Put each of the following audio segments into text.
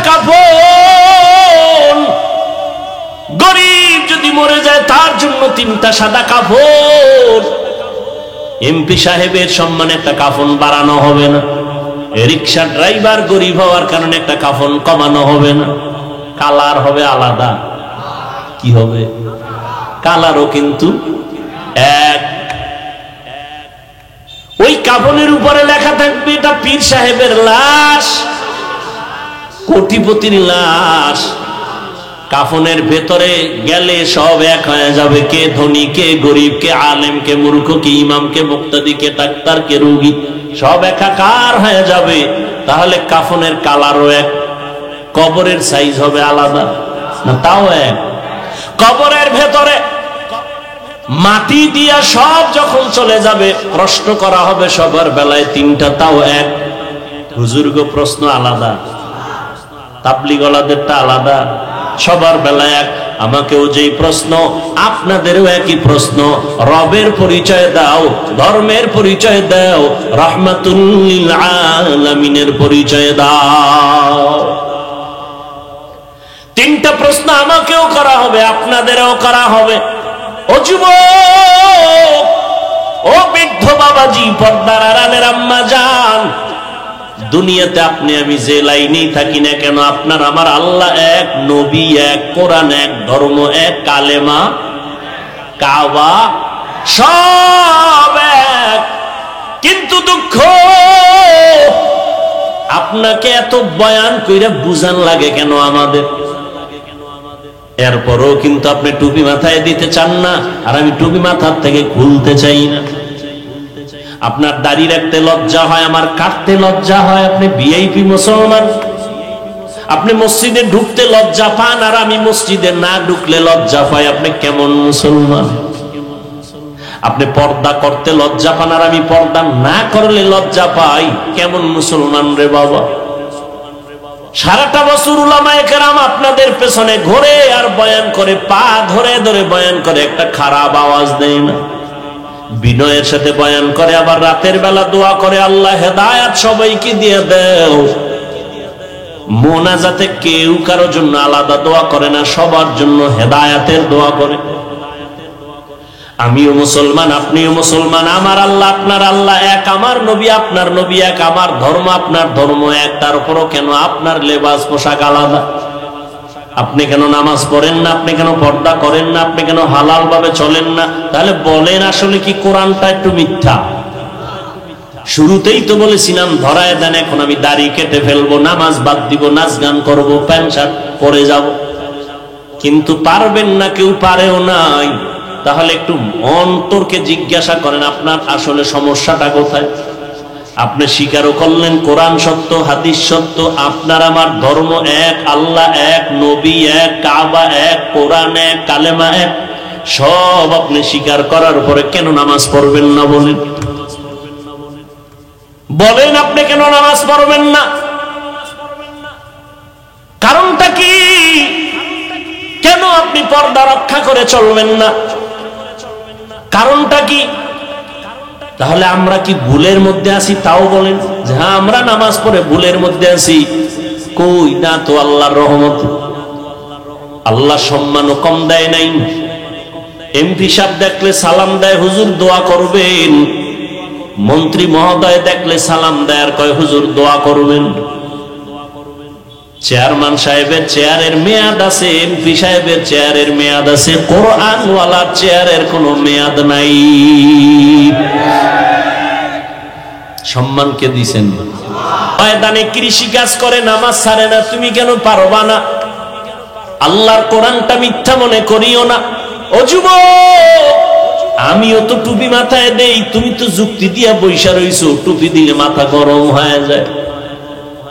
কাফন। গরিব যদি মরে যায় তার জন্য 3টা সাদা কাফন। এমপি সাহেবের সম্মানে একটা কাফন বাড়ানো হবে না, রিক্সা ড্রাইভার গরিব হওয়ার কারণে একটা কাফন কমানো হবে না, কালার হবে আলাদা। কি হবে? কালারও কিন্তু এক। ওই কাফনের উপরে লেখা থাকবে এটা পীর সাহেবের লাশ, কোটিপতির লাশ। কাফনের ভেতরে গেলে সব এক হয়ে যাবে, কে ধনী, কে গরিব, কে আলেম, কে মূর্খ, কে ইমাম, কে মুক্তাদি, কে ডাক্তার, কে রোগী, সব একাকার হয়ে যাবে। তাহলে কাফনের কালারও এক, কবরের সাইজ হবে আলাদা না? তাও এক। কবরের ভেতরে মাটি দিয়া সব যখন চলে যাবে, প্রশ্ন করা হবে সবার বেলায় 3টা, তাও এক। হুজুরগো প্রশ্ন আলাদা, তাবলীগওয়ালাদেরটা আলাদা, সবার বেলায় এক। আমাকেও যেই প্রশ্ন, আপনাদেরও একই প্রশ্ন। রবের পরিচয় দাও, ধর্মের পরিচয় দাও, রাহমাতুল লিল আলামিনের পরিচয় দাও। 3টা প্রশ্ন আমাকেও করা হবে, আপনাদেরও করা হবে। ও যুবক, ও বৃদ্ধ বাবাজি, পর্দার আড়ালের আম্মা জান, দুনিয়াতে আপনি আমি যে লাইনেই থাকি না কেন, আপনার আমার আল্লাহ এক, নবী এক, কোরআন এক, ধর্ম এক, কালেমা, কাবা সব এক। কিন্তু দুঃখ, আপনাকে এত বয়ান কইরা বুঝান লাগে কেন আমাদের? এরপরও কিন্তু আপনি টুপি মাথায় দিতে চান না, আর আমি টুপি মাথার থেকে খুলতে চাই না। আপনার দাড়ি রাখতে লজ্জা হয়, আমার কাটতে লজ্জা হয়। আপনি ভিআইপি মুসলমান, আপনি মসজিদে ঢুকতে লজ্জা পান, আর আমি মসজিদে না ঢুকলে লজ্জা পাই। আপনি কেমন মুসলমান? আপনি পর্দা করতে লজ্জা পান, আর আমি পর্দা না করলে লজ্জা পাই। কেমন মুসলমান রে বাবা? সারাটা বছর উলামায়ে কেরাম আপনাদের পেছনে ঘোরে আর বয়ান করে, পা ধরে ধরে বয়ান করে, একটা খারাপ আওয়াজ দেয় না। বিনয়ের সাথে বয়ান করে, আবার রাতের বেলা দোয়া করে, আল্লাহ হেদায়েত সবাইকে দিয়ে দাও। মোনাজাতে কেউ কারোর জন্য আলাদা দোয়া করে না, সবার জন্য হেদায়েতের দোয়া করে। আমিও মুসলমান, আপনিও মুসলমান, আমার আল্লাহ আপনার আল্লাহ এক, আমার নবী আপনার নবী এক, আমার ধর্ম আপনার ধর্ম এক। তারপরও কেন আপনার লেবাস পোশাক আলাদা? আপনি কেন নামাজ পড়েন না? আপনি কেন পর্দা করেন না? আপনি কেন হালাল ভাবে চলেন না? তাহলে বলেন, আসলে কি কোরআনটা একটু মিথ্যা? শুরুতেই তো বলেছিলাম ধরায় দেন, এখন আমি দাড়ি কেটে ফেলবো, নামাজ বাদ দিব, নাচ গান করবো, প্যান্ট শার্ট পরে যাব। কিন্তু পারবেন না, কেউ পারেও নাই। তাহলে একটু অন্তরকে জিজ্ঞাসা করেন, আপনার আসলে সমস্যাটা কোথায়? আপনি স্বীকারও করলেন কোরআন সত্য, হাদিস সত্য, আপনার আমার ধর্ম এক, আল্লাহ এক, নবী এক, কাবা এক, কোরআন এক, কালেমা এক, সব আপনি স্বীকার করার পরে কেন নামাজ পড়বেন না? বলেন বলেন, আপনি কেন নামাজ পড়বেন না? কারণটা কি? কেন আপনি পর্দা রক্ষা করে চলবেন না? কারণটা কি? তাহলে আমরা কি ভুলের মধ্যে আছি? তাও বলেন যে হ্যাঁ, আমরা নামাজ পড়ে ভুলের মধ্যে আছি। কই না তো, আল্লাহর রহমত, আল্লাহ সম্মানও কম দেয় নাই। এমপি সাহেব দেখলে সালাম দেয়, হুজুর দোয়া করবেন। মন্ত্রী মহোদয় দেখলে সালাম দেয় আর কয় হুজুর দোয়া করবেন। চেয়ারম্যান সাহেবের চেয়ারের মেয়াদ আছে, এমপি সাহেবের চেয়ারের মেয়াদ আছে, কোরআনওয়ালার চেয়ারের কোনো মেয়াদ নাই। সম্মানকে দিছেন। ময়দানে কৃষি কাজ করে, নামাজ ছাড়ে না, তুমি কেন পারবা না? আল্লাহর কোরআনটা মিথ্যা মনে করিও না। ও যুবক, আমিও তো টুপি মাথায় দেই, তুমি তো যুক্তি দিয়া বৈশা রইছো, টুপি দিলে মাথা গরম হয়ে যায়।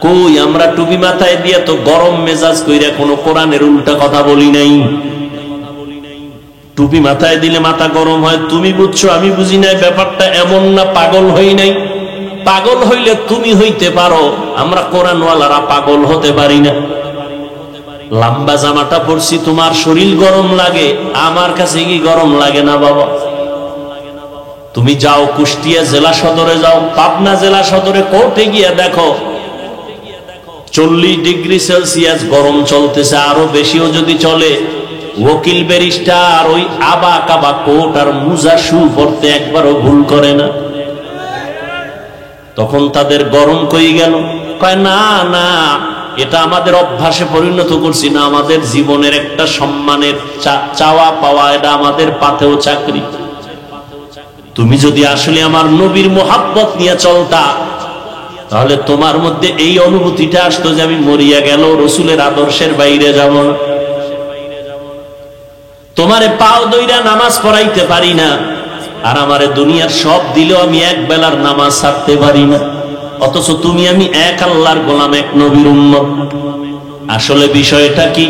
কই, আমরা টুপি মাথায় দিয়া তো গরম মেজাজ কইরা কোনো কোরআনের উল্টা কথা বলি নাই। টুপি মাথায় দিলে মাথা গরম হয়, তুমি বুঝছো, আমি বুঝি নাই। ব্যাপারটা এমন না, পাগল হই নাই। পাগল হইলে তুমি হইতে পারো, আমরা কোরআনওয়ালারা পাগল হতে পারি না। লম্বা জামাটা পরছি, তোমার শরীর গরম লাগে, আমার কাছে কি গরম লাগে না বাবা? তুমি যাও কুষ্টিয়া জেলা সদরে, যাও পাবনা জেলা সদরে, কোর্টে গিয়ে দেখো 40 ডিগ্রি সেলসিয়াস গরম চলতেছে, আরো বেশিও যদি চলে, ওকিল ব্যারিস্টার ওই আবা কাবা কোট আর মুজা শু পড়তে একবারও ভুল করে না। তখন তাদের গরম কই গেল? কয় না না, এটা আমাদের অভ্যাসে পরিণত করছি না, আমাদের জীবনের একটা সম্মানের চাওয়া পাওয়া, এটা আমাদের পাতেও চাকরি। তুমি যদি আসলে আমার নবীর মোহাব্বত নিয়ে চলতা, তাহলে তোমার মধ্যে এই অনুভূতিটা আসতো যে আমি মরিয়া গেল রসুলের আদর্শের বাইরে যাব না। তোমারে পাও দইরা নামাজ পড়াইতে পারি না, আর আমারে দুনিয়ার সব দিলেও আমি এক বেলার নামাজ ছাড়তে পারি না, অথচ তুমি আমি এক আল্লাহর গোলাম, এক নবীর উম্মত। আসলে বিষয়টা কি?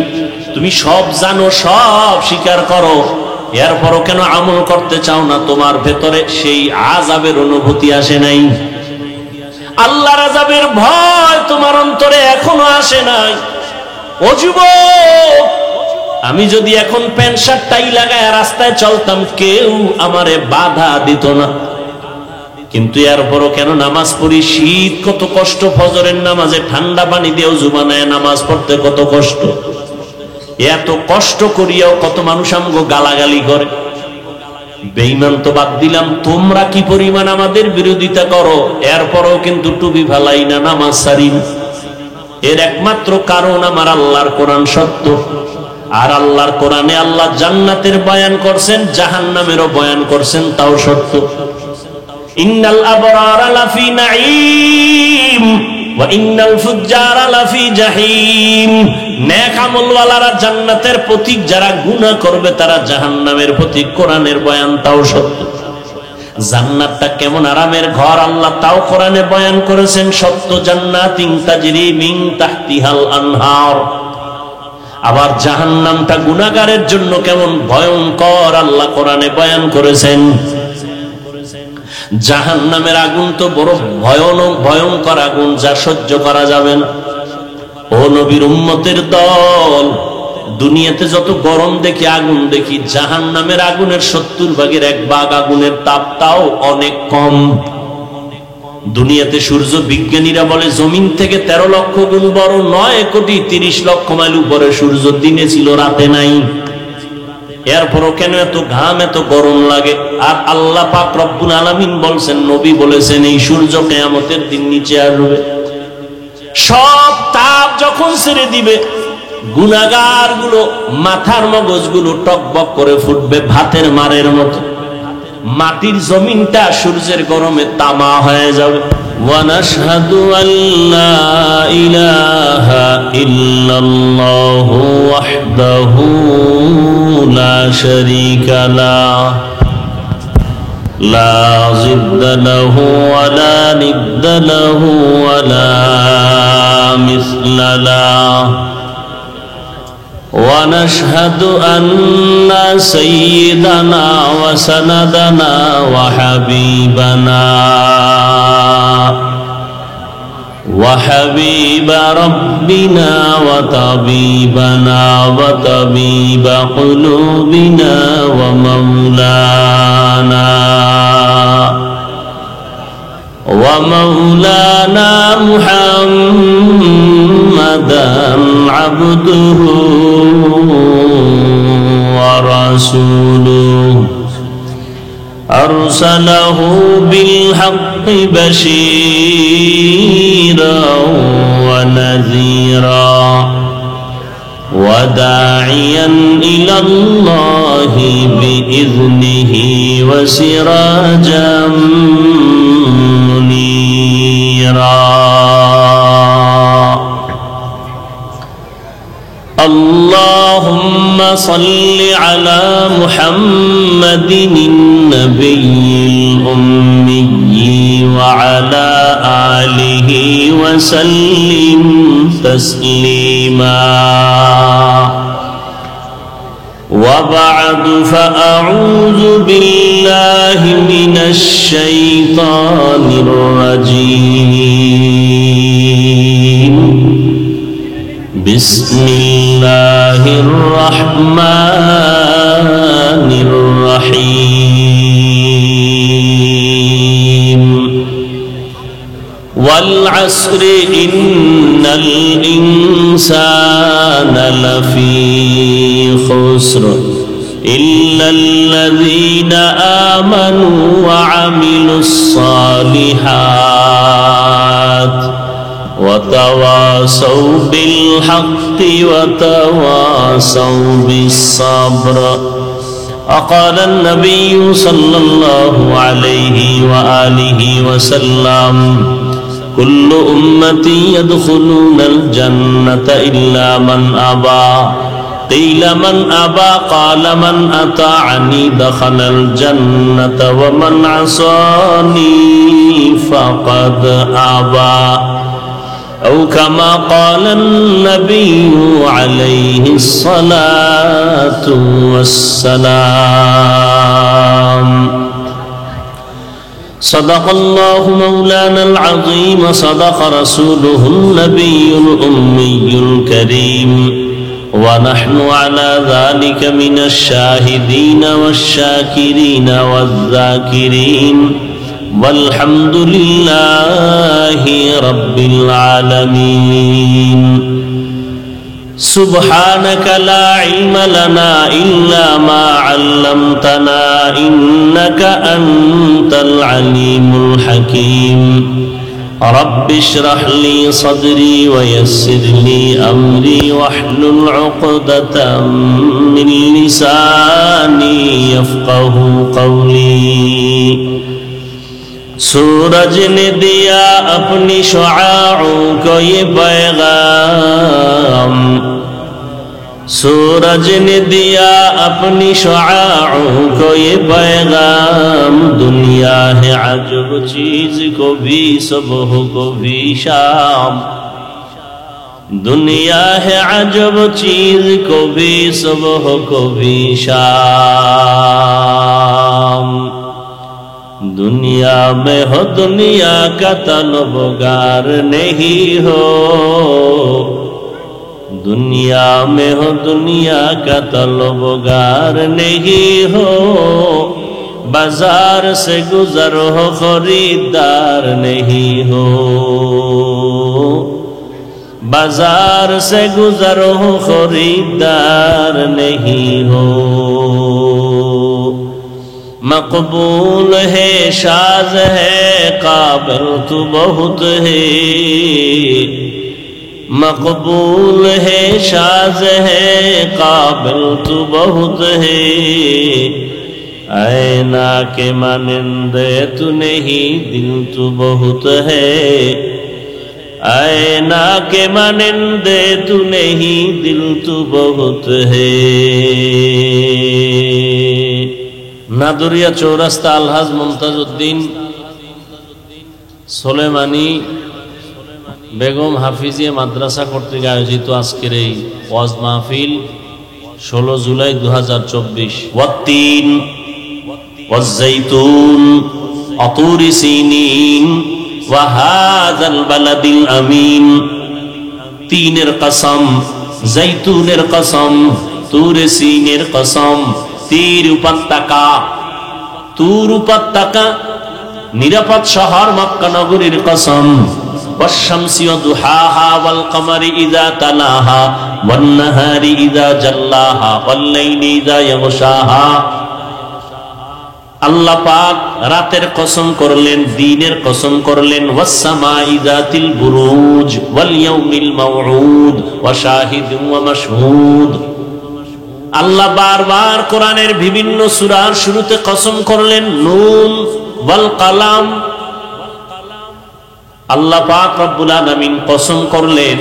তুমি সব জানো, সব স্বীকার করো, এরপরও কেন আমল করতে চাও না? তোমার ভেতরে সেই আযাবের অনুভূতি আসে নাই? আল্লাহর আযাবের ভয় তোমার অন্তরে এখনো আসে নাই? ও যুবক, আমি যদি এখন প্যান্ট শার্ট টাই লাগায় রাস্তায় চলতাম, কেউ আমারে বাধা দিত না, কিন্তু এরপরও কেন নামাজ পড়ি? শীত কত কষ্ট, ফজরের নামাজে ঠান্ডা পানি দিয়ে ওযু বানায় নামাজ পড়তে কত কষ্ট, এত কষ্ট করিয়াও কত মানুষ আমগো গালাগালি করে। বেঈমান তো বাদ দিলাম, তোমরা কি পরিমাণ আমাদের বিরোধিতা করো, এরপরও কিন্তু টুপি ফালাই না, নামাজ ছাড়ি না। এর একমাত্র কারণ আমার আল্লাহর কোরআন সত্য, আর আল্লাহর কোরআনে আল্লাহ জান্নাতের বয়ান করছেন, জাহান্নামেরও বয়ান করছেন, তাও সত্য। ইন্নাল আবরারা লাফি নাঈম ওয়া ইন্নাল ফুজ্জারা লাফি জাহিম। নেক আমলওয়ালারা জান্নাতের পথিক, যারা গুনাহ করবে তারা জাহান্নামের পথিক। কোরআনের বয়ান তাও সত্য। জান্নাতটা কেমন আরামের ঘর আল্লাহ তাও কোরআনে বয়ান করেছেন, সত্য। জান্নাতিন তাজরি মিন তাহতিহাল আনহার। আবার জাহান্নামটা গুনাহগারের জন্য কেমন ভয়ঙ্কর আল্লাহ কোরআনে বয়ান করেছেন। জাহান্নামের আগুন তো বড় ভয়ঙ্কর আগুন, যা সহ্য করা যাবে না। ও নবীর উম্মতের দল, দুনিয়াতে যত গরম দেখি, আগুন দেখি, জাহান্নামের আগুনের 70 ভাগের 1 ভাগ আগুনের তাপটাও অনেক কম। দুনিয়াতে সূর্য বিজ্ঞানীরা বলে জমিন থেকে 13 লক্ষ গুণ বড়, 9 কোটি 30 লক্ষ মাইল উপরে সূর্য, দিনে ছিল রাতে নাই। এরপরও কেন এত ঘাম, এত গরম লাগে? আর আল্লাহ পাক রব্বুল আলামিন বলছেন, নবী বলেছেন, এই সূর্য কিয়ামতের দিন নিচে আসবে। সব তাপ যখন ছেড়ে দিবে, গুনাহগার গুলো মাথার মগজগুলো টকবক করে ফুটবে ভাতের মারের মতো। মাটির জমিনটা সূর্যের গরমে তামা হয়ে যাবে। ونشهد أن لا إله إلا الله وحده لا شريك له لا ضد له ولا ند له ولا مثل له ونشهد أن سيدنا وسندنا وحبيب ربنا وطبيبنا وطبيب قلوبنا ومولانا محمدا عبده ورسوله أرسله بالحق بشيرا ونذيرا وداعيا إلى الله بإذنه وسراجا منيرا اللهم صل على محمد النبي الأمي وعلى آله وسلم تسليما وبعد فأعوذ بالله من الشيطان الرجيم بسم الله الرحمن الرحيم والعصر إن الإنسان لفي خسر إلا الذين آمنوا وعملوا الصالحات وتواصوا بالحق وتواصوا بالصبر. وقال النبي صلى الله عليه وآله وسلم كل أمتي يدخلون الجنة إلا من أبى. قيل من أبى؟ قال من أطاعني دخل الجنة ومن عصاني فقد أبى. أو كما قال النبي عليه الصلاة والسلام. صدق الله مولانا العظيم، صدق رسوله النبي الأمي الكريم، ونحن على ذلك من الشاهدين والشاكرين والذاكرين، والحمد لله رب العالمين. سبحانك لا علم لنا إلا ما علمتنا إنك أنت العليم الحكيم. رب اشرح لي صدري ويسر لي أمري واحلل عقدة من لساني يفقه قولي. سورج نے دیا اپنی شعاعوں کو یہ پیغام، سورج نے دیا اپنی شعاعوں کو یہ پیغام. دنیا ہے عجب چیز، کو بھی صبح کو بھی شام. دنیا ہے عجب چیز، کو بھی صبح کو بھی شام. دنیا میں ہو دنیا کا طلبگار نہیں ہو، دنیا میں ہو دنیا کا طلبگار نہیں ہو. بازار سے گزر ہو خریدار نہیں ہو، بازار سے گزر ہو خریدار نہیں ہو. مقبول ہے شاذ ہے قابل تو بہت ہے، مقبول ہے شاذ ہے قابل تو بہت ہے. اینا کے مانندے تو نہیں دل تو بہت ہے، اینا کے مانندے تو نہیں دل تو بہت ہے. নাদুরিয়া চৌরাস্তা আলহাজ মুমতাজ উদ্দিন সোলেমানি বেগম হাফিজিয়া মাদ্রাসা কর্তৃক আয়োজিত আজকের এই ওয়াজ মাহফিল 16 জুলাই 2024। ওয়াত্তিন ওয়াজ্জাইতুন আতুরি সিনিন ওয়া হাযাল বালাদিল আমিন। তিনের কসম, জৈতুনের কসম, তুরে সিনের কসম। তীর উপত্যকা, তুর উপত্যকা, নিরাপদ শহর মক্কা নগরীর কসম। والشمس وضحاها والقمر إذا تلاها والنهار إذا جلاها والليل إذا يغشاها। আল্লাহ পাক রাতের কসম করলেন, দিনের কসম করলেন। ওয়াসসামাই যাতিল বুরুজ ওয়াল ইয়াউমিল মাউউদ ওয়া শাহিদিন ওয়া মাশহুদ। আল্লাহ বারবার কোরআনের বিভিন্ন সূরার শুরুতে কসম করলেন। নুন ওয়াল কালাম। আল্লাহ পাক রব্বুল আলামিন কসম করলেন,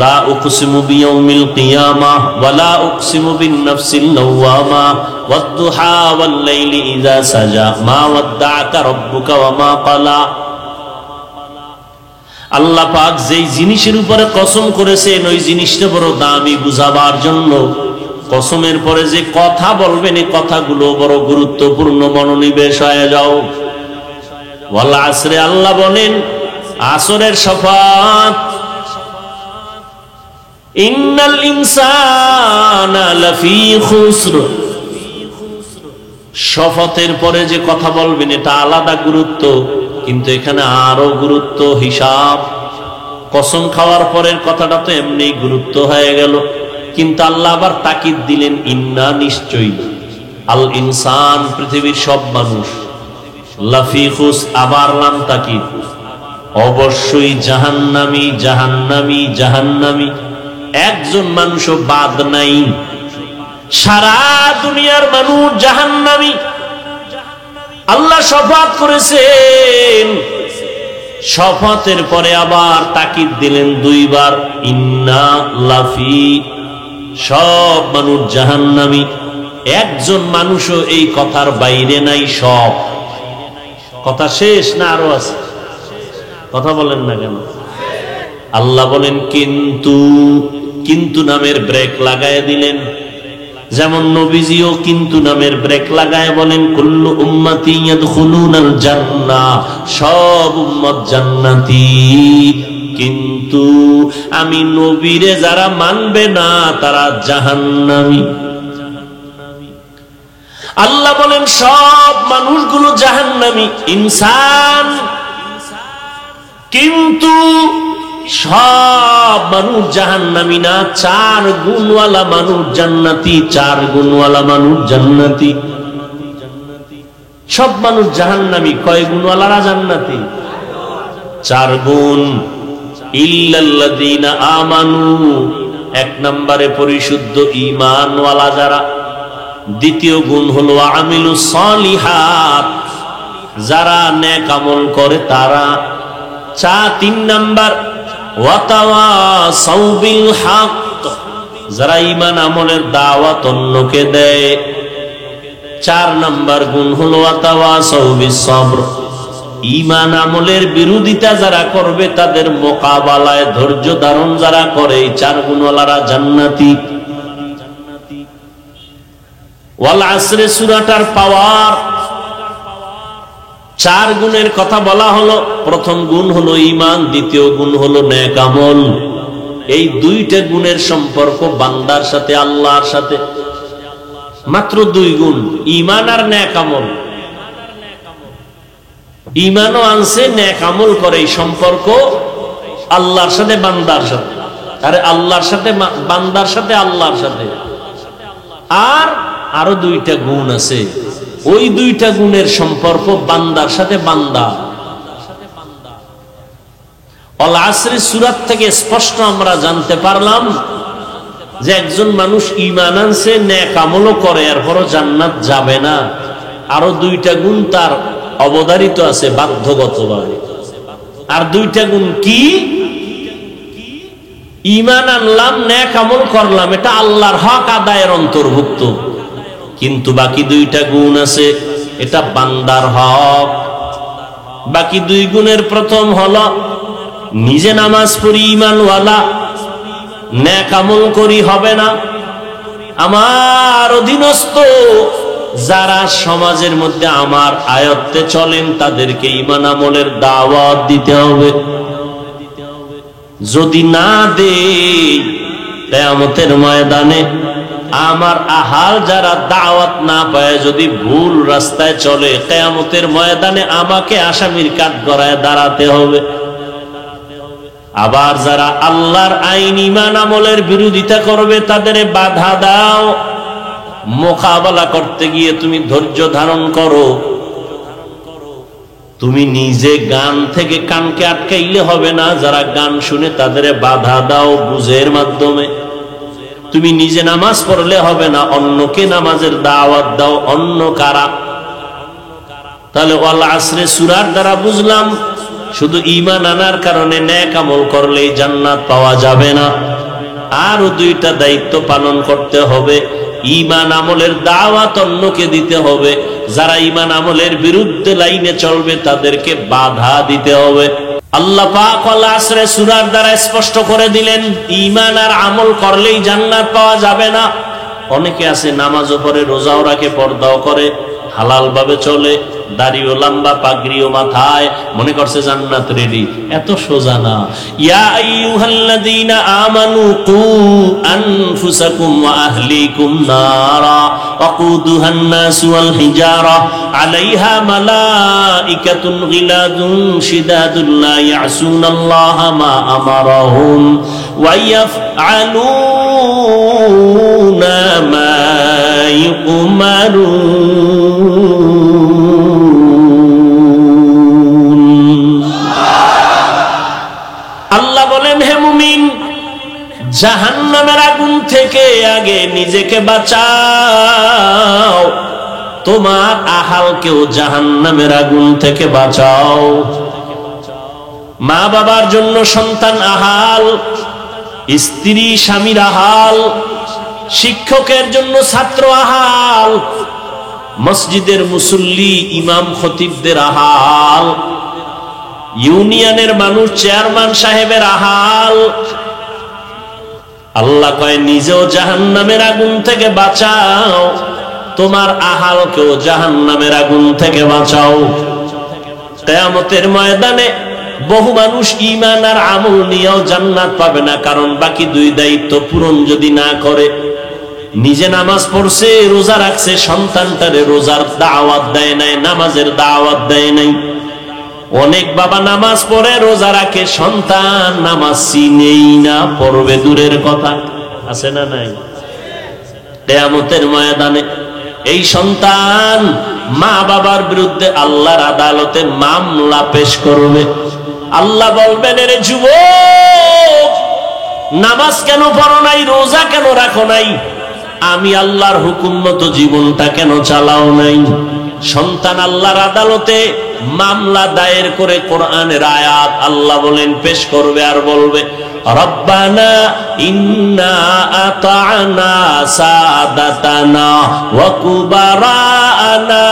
লা উকসিমু বিয়াউমিল কিয়ামাহ ওয়া লা উকসিমু বিন নাফসিল লাওয়ামাহ ওয়াদ-দুহা ওয়াল লাইলি ইযা সাজা মা ওয়াদ্দাআকা রাব্বুকা ওয়া মা ক্বালা। আল্লাহ পাক যেই জিনিসের উপরে কসম করেছেন ওই জিনিসটা বড় দামি বুঝাবার জন্য কসমের পরে যে কথা বলবেন এই কথাগুলো বড় গুরুত্বপূর্ণ, মনোনিবেশ হয়ে যাও। ওয়াল আসরে আল্লাহ বলেন আসরের শপথ, ইন্নাল ইনসানা লাফি খুসর। শপথের পরে যে কথা বলবেন এটা আলাদা গুরুত্ব, কিন্তু এখানে আরো গুরুত্ব, হিসাব। কসম খাওয়ার পরের কথাটা তো এমনি গুরুত্ব হয়ে গেল, কিন্তু আল্লাহ আবার তাকিদ দিলেন, ইন্না নিশ্চয়ই, আল ইনসান পৃথিবীর সব মানুষ, লাফি খুস, আবার লাম তাকিদ, অবশ্যই জাহান্নামী জাহান্নামী জাহান্নামী, একজন মানুষও বাদ নাই। সারা দুনিয়ার মানুষ জাহান্নামী। আল্লাহ শপথ করেছেন, শপথের পরে আবার তাকিদ দিলেন দুইবার, ইন্না লাফি, সব মানুষ জাহান্নামী, একজন মানুষও এই কথার বাইরে নাই। সব কথা শেষ না আরো আছে? কথা বলেন না কেন? আল্লাহ বলেন কিন্তু, কিন্তু নামের ব্রেক লাগায় দিলেন। যেমন নবীজিও কিন্তু নামের ব্রেক লাগায় বলেন, কুল্লু উম্মতি ইয়াদখুলুনাল জান্নাহ, সব উম্মত জান্নাতি, কিন্তু আমি নবীরে যারা মানবে না তারা জাহান্নামী। আল্লাহ বলেন সব মানুষগুলো জাহান্নামী, ইনসান, কিন্তু সব মানুষ জাহান্নামী না, 4 গুণওয়ালা মানুষ জান্নাতি, 4 গুণওয়ালা মানুষ জান্নাতি। সব মানুষ জাহান্নামী, কয় গুণওয়ালারা জান্নাতি? 4 গুণ। ইল্লাল্লাযীনা আমানু, 1 নম্বরে পরিশুদ্ধ ঈমানওয়ালা যারা। দ্বিতীয় গুণ হলো আমিলুস সালিহাত, যারা নেক আমল করে তারা। 3 নাম্বার ওয়াতাওয়াসাউ বিল হক, যারা ঈমান আমলের দাওয়াত অন্যকে দেয়। 4 নাম্বার গুণ হলো ওয়াতাওয়াসাউ বিস সবর, ঈমান আমলের বিরোধিতা যারা করবে তাদের মোকাবেলায় ধৈর্য ধারণ যারা করে, 4 গুণওয়ালারা জান্নাতি। ওয়াল আসরে সূরাটার পাওয়ার, 4 গুণের কথা বলা হলো। প্রথম গুণ হলো ঈমান, দ্বিতীয় গুণ হলো নেক আমল। এই 2টা গুণের সম্পর্ক বান্দার সাথে, আল্লাহর সাথে। মাত্র 2 গুণ, ঈমান আর নেক আমল। ঈমানও আনছে, নেক আমল করে, এই সম্পর্ক আল্লাহর সাথে বান্দার সাথে। আরে আল্লাহর সাথে বান্দার সাথে, আল্লাহর সাথে। আর আরো 2টা গুণ আছে, ওই 2টা গুণের সম্পর্ক বান্দার সাথে বান্দা। আল আসর সূরা থেকে স্পষ্ট আমরা জানতে পারলাম যে একজন মানুষ ঈমান আনছে, নেক আমলও করে, এরপরও জান্নাত যাবে না। আরো 2টা গুণ তার অবধারিত আছে বাধ্যগতভাবে। আর 2টা গুণ কি? ঈমান আনলাম, নেক আমল করলাম, এটা আল্লাহর হক আদায়ের অন্তর্ভুক্ত, কিন্তু বাকি 2টা গুণ আছে, এটা বান্দার হক। বাকি 2 গুণের প্রথম হলো নিজে নামাজ পড়ি ঈমানওয়ালা, নেক আমল করি হবে না। আমার অধীনস্থ যারা সমাজের মধ্যে আমার আয়ত্তে চলেন তাদেরকে ঈমান আমলের দাওয়াত দিতে হবে। যদি না দেই, কিয়ামতের ময়দানে আমার আহাল যারা দাওয়াত না পায়, যদি ভুল রাস্তায় চলে, কিয়ামতের ময়দানে আমাকে আসামির কাঠগড়ায় দাঁড়াতে হবে। আবার যারা আল্লাহর আইন ঈমান আমলের বিরোধিতা করবে তাদের বাধা দাও। মোকাবেলা করতে গিয়ে তুমি ধৈর্য ধারণ করো। তুমি নিজে গান থেকে কানকে আটকাইলে হবে না, যারা গান শুনে তাদের বাধা দাও বুঝের মাধ্যমে। তুমি নিজে নামাজ পড়লে হবে না, অন্যকে নামাজের দাওয়াত দাও। অন্য কারা? তাহলে ওয়াল আসরে সূরার দ্বারা বুঝলাম শুধু ঈমান আনার কারণে নেক আমল করলেই জান্নাত পাওয়া যাবে না। আরো 2টা দায়িত্ব পালন করতে হবে। ঈমান আমলের দাওয়াত অন্যকে দিতে হবে, যারা ঈমান আমলের বিরুদ্ধে লাইনে চলবে তাদেরকে বাধা দিতে হবে। আল্লাহ পাক ওয়াল আসরে সূরার দ্বারা স্পষ্ট করে দিলেন ঈমান আর আমল করলেই জান্নাত পাওয়া যাবে না। অনেকে আছে নামাজও পড়ে, রোজাও রাখে, পর্দাও করে, হালাল ভাবে চলে, দাড়িও লম্বা, পাগড়িও মাথায়, মনে করছে জান্নাত রেডি। এত সোজা না। ইয়া আইয়ুহাল্লাযীনা আমানু কু আনফুসাকুম ওয়া আহলিকুম নারা ওয়াকুদুহান নাস ওয়াল হিজারা আলাইহা মালাইকাতুন গিলাদুন শিদাদুন লা ইয়াসুনাল্লাহা মা আমারাহুম ওয়া ইয়াফআলুনা মা ইউমারুন। আল্লাহ বলেন, হে মুমিন, জাহান্নামের আগুন থেকে আগে নিজেকে বাঁচাও, তোমার আহালকেও জাহান্নামের আগুন থেকে বাঁচাও। মা বাবার জন্য সন্তান আহাল, স্ত্রী স্বামীর আহাল, শিক্ষকের জন্য ছাত্র আহাল, মসজিদের মুসল্লি ইমাম খতিবদের আহাল, ইউনিয়নের মানুষ চেয়ারম্যান সাহেবের আহাল। আল্লাহ কয় নিজেও জাহান্নামের আগুন থেকে বাঁচাও, তোমার আহালকেও জাহান্নামের আগুন থেকে বাঁচাও। কিয়ামতের ময়দানে বহু মানুষ ঈমান আর আমল নিয়েও জান্নাত পাবে না, কারণ বাকি দুই দায়িত্ব পূরণ যদি না করে। নিজে নামাজ পড়ছে, রোজা রাখছে, সন্তানটারে রোজার দাওয়াত দেয় নাই, নামাজের দাওয়াত দেয় নাই। অনেক বাবা নামাজ পড়ে, রোজা রাখে, সন্তান নামাজ চিনেই না, পড়বে দূরের কথা। আছে না নাই? কিয়ামতের ময়দানে এই সন্তান মা বাবার বিরুদ্ধে আল্লাহর আদালতে মামলা পেশ করবে। আল্লাহ বলবেন, এর যুবক, নামাজ কেন পড়ো নাই, রোজা কেন রাখো নাই, আমি আল্লাহর হুকুম মতো জীবনটা কেন চালাও নাই? সন্তান আল্লাহর আদালতে মামলা দায়ের করে কোরআনের আয়াত আল্লাহ বলেন পেশ করবে আর বলবে, রব্বানা ইন্না আতা'না সাদাতানা ওয়া কুবারানা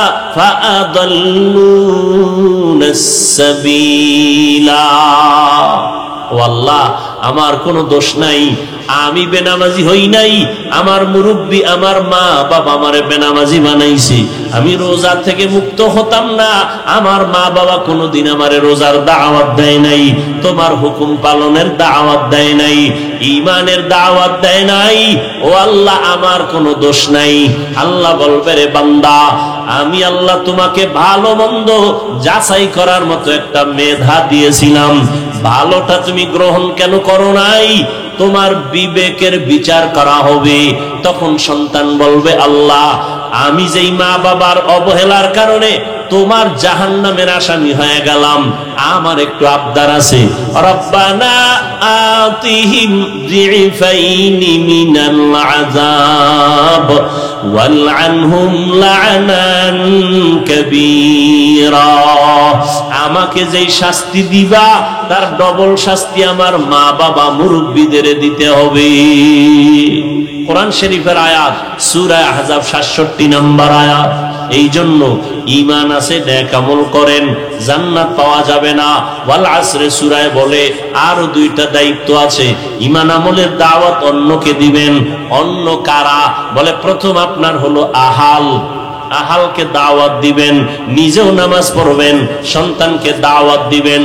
ফাআদাল্লুনাস সাবিলা। ও আল্লাহ, আমার কোনো দোষ নাই, আমি বেনামাজি হই নাই, আমার মুরব্বী আমার মা বাবা আমারে বেনামাজি বানাইছে। আমি রোজা থেকে মুক্ত হতাম না, আমার মা বাবা কোনোদিন আমারে রোজার দাওয়াত দেয় নাই, তোমার হুকুম পালনের দাওয়াত দেয় নাই, ঈমানের দাওয়াত দেয় নাই। ও আল্লাহ, আমার কোনো দোষ নাই। আল্লাহ বলবে, রে বান্দা, আমি আল্লাহ তোমাকে ভালো মন্দ যাচাই করার মতো একটা মেধা দিয়েছিলাম, ভালোটা তুমি গ্রহণ কেন করো নাই? তোমার বিবেকের বিচার করা হবে। তখন সন্তান বলবে, আল্লাহ, আমি যেই মা বাবার অবহেলার কারণে তোমার জাহান্নামের আসামি হয়ে গেলাম, আমার একটু আবদার আছে। রব্বানা আতিহিম যিফাইনি মিনাল আযাব ওয়ালআনহুম লা'নান কাবীরা। আমাকে যেই শাস্তি দিবা তার ডবল শাস্তি আমার মা বাবা মুরব্বিদের দিতে হবে। কোরআন শরীফের আয়াত, সূরা আহজাব 67 নম্বর আয়াত। এই জন্য ঈমান আছে, নেক আমল করেন, জান্নাত পাওয়া যাবে না। ওয়াল আসরে সূরায় বলে আরো দুইটা দায়িত্ব আছে। ঈমান আমলের দাওয়াত অন্যকে দিবেন। অন্য কারা? বলে প্রথম আপনার হলো আহাল, আহালকে দাওয়াত দিবেন, নিজেও নামাজ পড়বেন, সন্তানকে দাওয়াত দিবেন।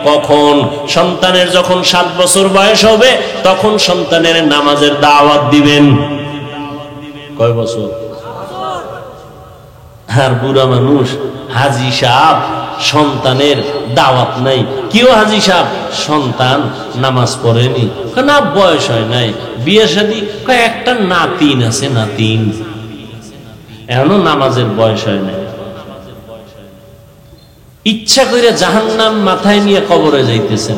কখন? সন্তানের যখন 7 বছর বয়স হবে তখন সন্তানের নামাজের দাওয়াত দিবেন। কয় বছর? আর বুড়া মানুষ, হাজি সাহেব, সন্তানের দাওয়াত নাই। কেউ হাজি সাহেব, সন্তান নামাজ পড়েনি, না বয়স হয় নাই, বিয়ে শাদী, একটা নাতিন আছে, নাতিন, এখনো নামাজের বয়স হয় নাই। ইচ্ছা করে জাহান্নাম মাথায় নিয়ে কবরে যাইতেছেন।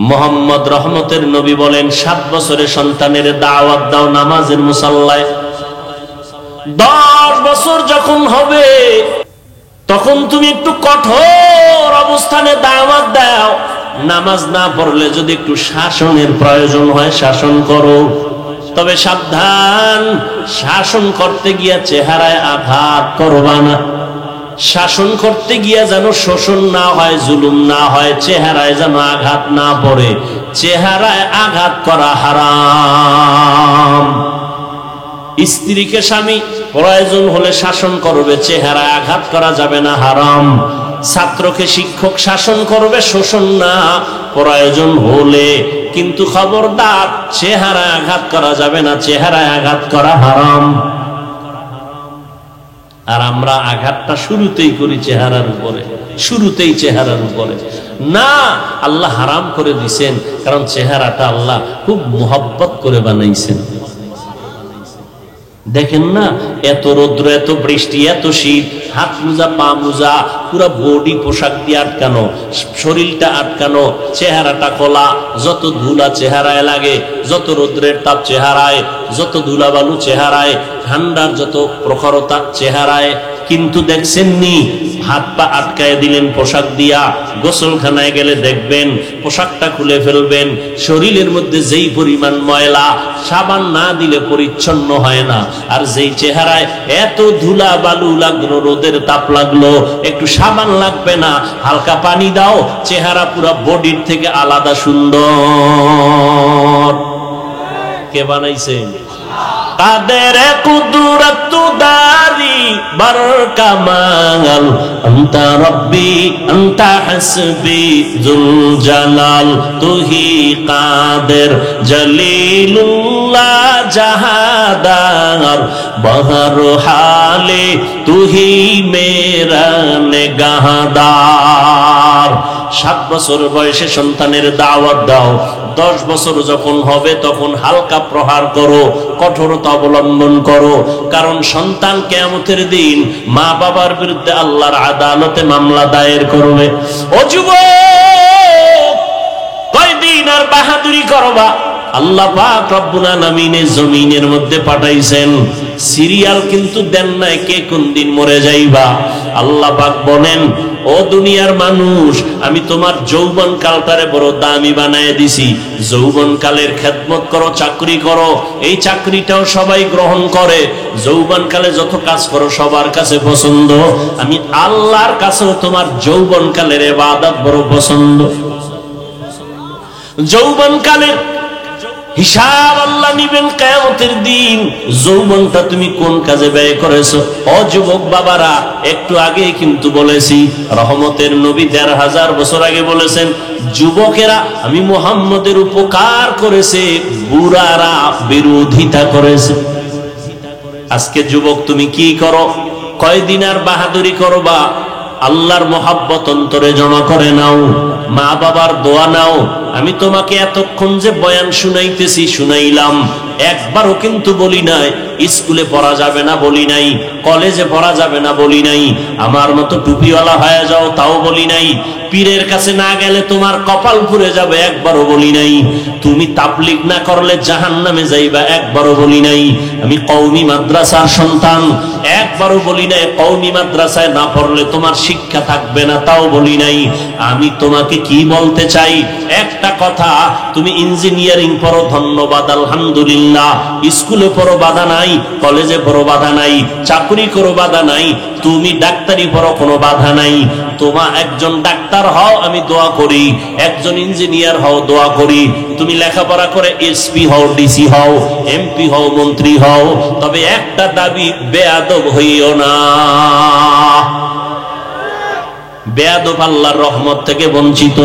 মুহাম্মদ রহমতের নবী বলেন, 7 বছরের সন্তানের দাওয়াত দাও নামাজের মুসাল্লায়। 10 বছর যখন হবে তখন তুমি একটু কঠোর অবস্থানে দাওয়াত দাও। নামাজ না পড়লে যদি একটু শাসনের প্রয়োজন হয় শাসন করো, তবে সাবধান, শাসন করতে গিয়া চেহারায় আঘাত করবা না। শাসন করতে গিয়া যেন শোষণ না হয়, জুলুম না হয়, চেহারায় যেন আঘাত না পড়ে। চেহারায় আঘাত করা হারাম। স্ত্রীকে স্বামী প্রয়োজন হলে শাসন করবে, চেহারায় আঘাত করা যাবে না, হারাম। ছাত্রকে শিক্ষক শাসন করবে, শোষণ না, প্রয়োজন হলে, কিন্তু খবরদার চেহারায় আঘাত করা যাবে না, চেহারায় আঘাত করা হারাম। আর আমরা আঘাতটা শুরুতেই করি চেহারার উপরে, শুরুতেই চেহারার উপরে না, আল্লাহ হারাম করে দিয়েছেন, কারণ চেহারাটা আল্লাহ খুব মোহব্বত করে বানাইছেন। দেখেন না, এত রৌদ্র, এত বৃষ্টি, এত শীত, হাত মোজা, পা মোজা, পুরো বডি পোশাক দিয়ে আটকানো, শরীরটা আটকানো, চেহারাটা খোলা, যত ধুলা চেহারায় লাগে, যত রৌদ্রের তাপ চেহারায়, যত ধুলাবালু চেহারায়, ঠান্ডার যত প্রখরতা চেহারায়, কিন্তু দেখছেন নি হাত পা আটকায় দিলেন পোশাক দিয়া। গোসলখানায় গেলে দেখবেন পোশাকটা খুলে ফেলবেন, শরীরের মধ্যে যেই পরিমাণ ময়লা, সাবান না দিলে পরিচ্ছন্ন হয় না। আর যেই চেহারায় এত ধুলা বালু লাগলো, রোদের তাপ লাগলো, একটু সাবান লাগবে না, হালকা পানি দাও, চেহারা পুরো বডির থেকে আলাদা সুন্দর। কে বানাইছেন? কাদের কুদরত দারি বার কামাল, আনতা রব্বি আনতা হাসবি যুল জালাল, তুহি কাদের জলিলুল্লাহ জাহাদার, বহর হালে তুহি মেরা নেগাহদার। 7 বছর বয়সে সন্তানের দাওয়াত দাও, 10 বছর যখন হবে তখন হালকা প্রহার করো, কঠোরতা অবলম্বন করো, কারণ সন্তান কিয়ামতের দিন মা বাবার বিরুদ্ধে আল্লাহর আদালতে মামলা দায়ের করবে। ও যুবক, কয়দিন আর বাহাদুরি করবা? আল্লাহ পাক রব্বুল আলামিন জমিনের মধ্যে পাঠাইছেন, সিরিয়াল কিন্তু দেন নাই কে কোন দিন মরে যাইবা। আল্লাহ পাক বলেন, ও দুনিয়ার মানুষ, আমি তোমার যৌবন কালটারে বড় দামি বানায় দিছি, যৌবন কালের খেদমত করো, চাকরি করো, এই চাকরিটাও সবাই গ্রহণ করে, যৌবন কালে যত কাজ করো সবার কাছে পছন্দ, আমি আল্লাহর কাছেও তোমার যৌবন কালের ইবাদত বড় পছন্দ। যৌবন কালের হিসাব আল্লাহ নিবেন কিয়ামতের দিন। যৌবনটা তুমি কোন কাজে ব্যয় করেছো? ও যুবক বাবারা, একটু আগে কিন্তু বলেছি, রহমতের নবী 1500 বছর আগে বলেছেন, যুবকেরা আমি মুহাম্মদের উপকার করেছে, বুড়ারা বিরোধিতা করেছে। আজকে যুবক তুমি কি করো? কয়দিন আর বাহাদুরি করবা? আল্লাহর মোহাব্বত অন্তরে জমা করে নাও, মা বাবার দোয়া নাও। আমি তোমাকে এতক্ষণ যে বয়ান শুনাইতেছি, শুনাইলাম, একবারও কিন্তু বলি নাই স্কুলে পড়া যাবে না, বলি নাই কলেজে পড়া যাবে না, বলি নাই আমার মতো টুপিওয়ালা হয়ে যাও, তাও বলি নাই পীরের কাছে না গেলে তোমার কপাল পুড়ে যাবে, একবারও বলি নাই তুমি তাবলীগ না করলে জাহান্নামে যাইবা, একবারও বলি নাই আমি কওমি মাদ্রাসার সন্তান, একবারও বলি নাই কওমি মাদ্রাসায় না পড়লে তোমার শিক্ষা থাকবে না, তাও বলি নাই। আমি তোমাকে কি বলতে চাই, একটা কথা, তুমি ইঞ্জিনিয়ারিং পড়ো, ধন্যবাদ, আলহামদুলিল্লাহ, স্কুলে পড়ো, বাধা নাই, কলেজে পড়ো, বাধা নাই, চাকরি করো, বাধা নাই, তুমি ডাক্তারি পড়ো, কোনো বাধা নাই। তোমার একজন ডাক্তার হও, আমি দোয়া করি, একজন ইঞ্জিনিয়ার হও, দোয়া করি, তুমি লেখাপড়া করে এসপি হও, ডিসি হও, এমপি হও, মন্ত্রী হও, তবে একটা দাবি, বেয়াদব হইও না। বেয়াদব আল্লাহর রহমত থেকে বঞ্চিত।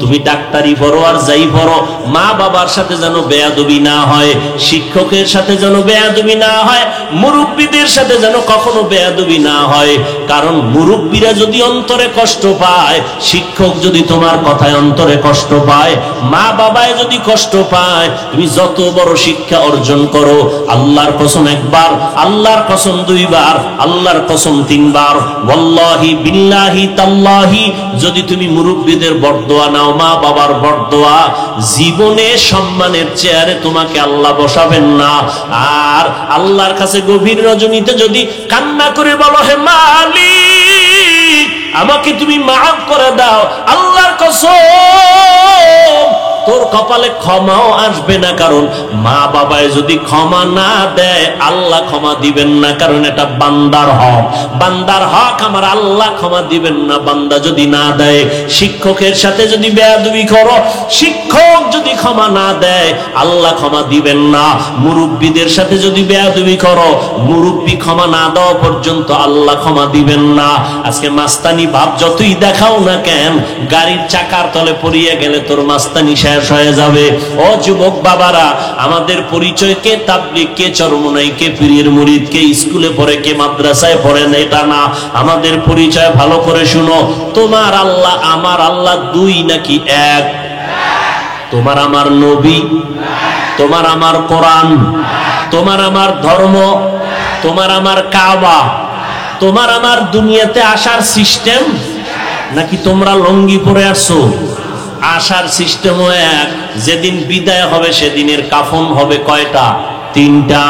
তুমি ডাক্তারি পড়ো আর যাই পড়ো, মা বাবার সাথে যেন বেয়াদবি না হয়, শিক্ষকের সাথে যেন বেয়াদবি না হয়, মুরব্বীদের সাথে যেন কখনো বেয়াদবি না হয়। কারণ মুরব্বীরা যদি অন্তরে কষ্ট পায়, শিক্ষক যদি তোমার কথায় অন্তরে কষ্ট পায়, মা বাবায় যদি কষ্ট পায়, তুমি যত বড় শিক্ষা অর্জন করো, আল্লাহর কসম একবার, আল্লাহর কসম 2 বার, আল্লাহর কসম 3 বার, ওয়াল্লাহি বিল্লাহি তাল্লাহি, যদি তুমি মুরব্বীদের বরদোয়া নাও, মা বাবার বরদোয়া, জীবনে সম্মানের চেয়ারে তোমাকে আল্লাহ বসাবেন না। আর আল্লাহর কাছে গভীর রজনীতে যদি কান্না করে বলো, হে মালিক আমাকে তুমি মাফ করে দাও, আল্লাহর কসম তোর কপালে ক্ষমাও আসবে না, কারণ মা বাবায় যদি ক্ষমা না দেয় আল্লাহ ক্ষমা দিবেন না, কারণ এটা বান্দার হক। বান্দার হক আমার আল্লাহ ক্ষমা দিবেন না বান্দা যদি না দেয়। শিক্ষকের সাথে যদি বেয়াদবি করো, শিক্ষক যদি ক্ষমা না দেয় আল্লাহ ক্ষমা দিবেন না। মুরব্বীদের সাথে যদি বেয়াদবি করো, মুরব্বী ক্ষমা না দেওয়া পর্যন্ত আল্লাহ ক্ষমা দিবেন না। আজকে মাস্তানি ভাব যতই দেখাও না কেন, গাড়ির চাকার তলে পড়িয়ে গেলে তোর মাস্তানি শেষ হয়ে যাবে। ও যুবক বাবারা, আমাদের পরিচয় কে তাবলীগ, কে চরমনাই, কে পীরের মুরিদ, কে স্কুলে পড়ে, কে মাদ্রাসায় পড়েন, এটা না। আমাদের পরিচয় ভালো করে শুনো। তোমার আল্লাহ আমার আল্লাহ দুই নাকি এক? তোমার আমার নবী, তোমার আমার কোরআন, তোমার আমার ধর্ম, তোমার আমার কাবা, তোমার আমার দুনিয়াতে আসার সিস্টেম, নাকি তোমরা লঙ্গি পরে আসছো? আসার সিস্টেমও এক। যেদিন বিদায় হবে সেদিনের কাফন হবে কয়টা? তিনটা।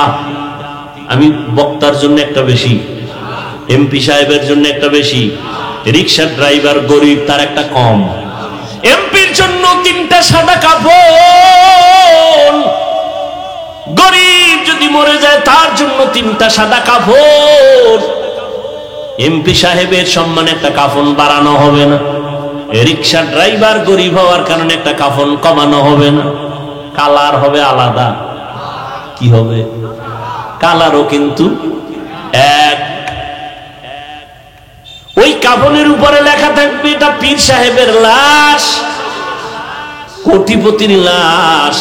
আমি বক্তার জন্য একটা বেশি, এমপি সাহেবের জন্য একটা বেশি, রিক্সার ড্রাইভার গরিব তার একটা কম। এমপির জন্য তিনটা সাদা কাফন, গরিব যদি মরে যায় তার জন্য তিনটা সাদা কাফন। এমপি সাহেবের সম্মানে একটা কাফন বাড়ানো হবে না, রিক্সা ড্রাইভার গরিব হওয়ার কারণে একটা কাফন কমানো হবে না, কালার হবে আলাদা। কি হবে? কালারও কিন্তু এক। ওই কাফনের উপরে লেখা থাকবে এটা পীর সাহেবের লাশ, কোটিপতির লাশ।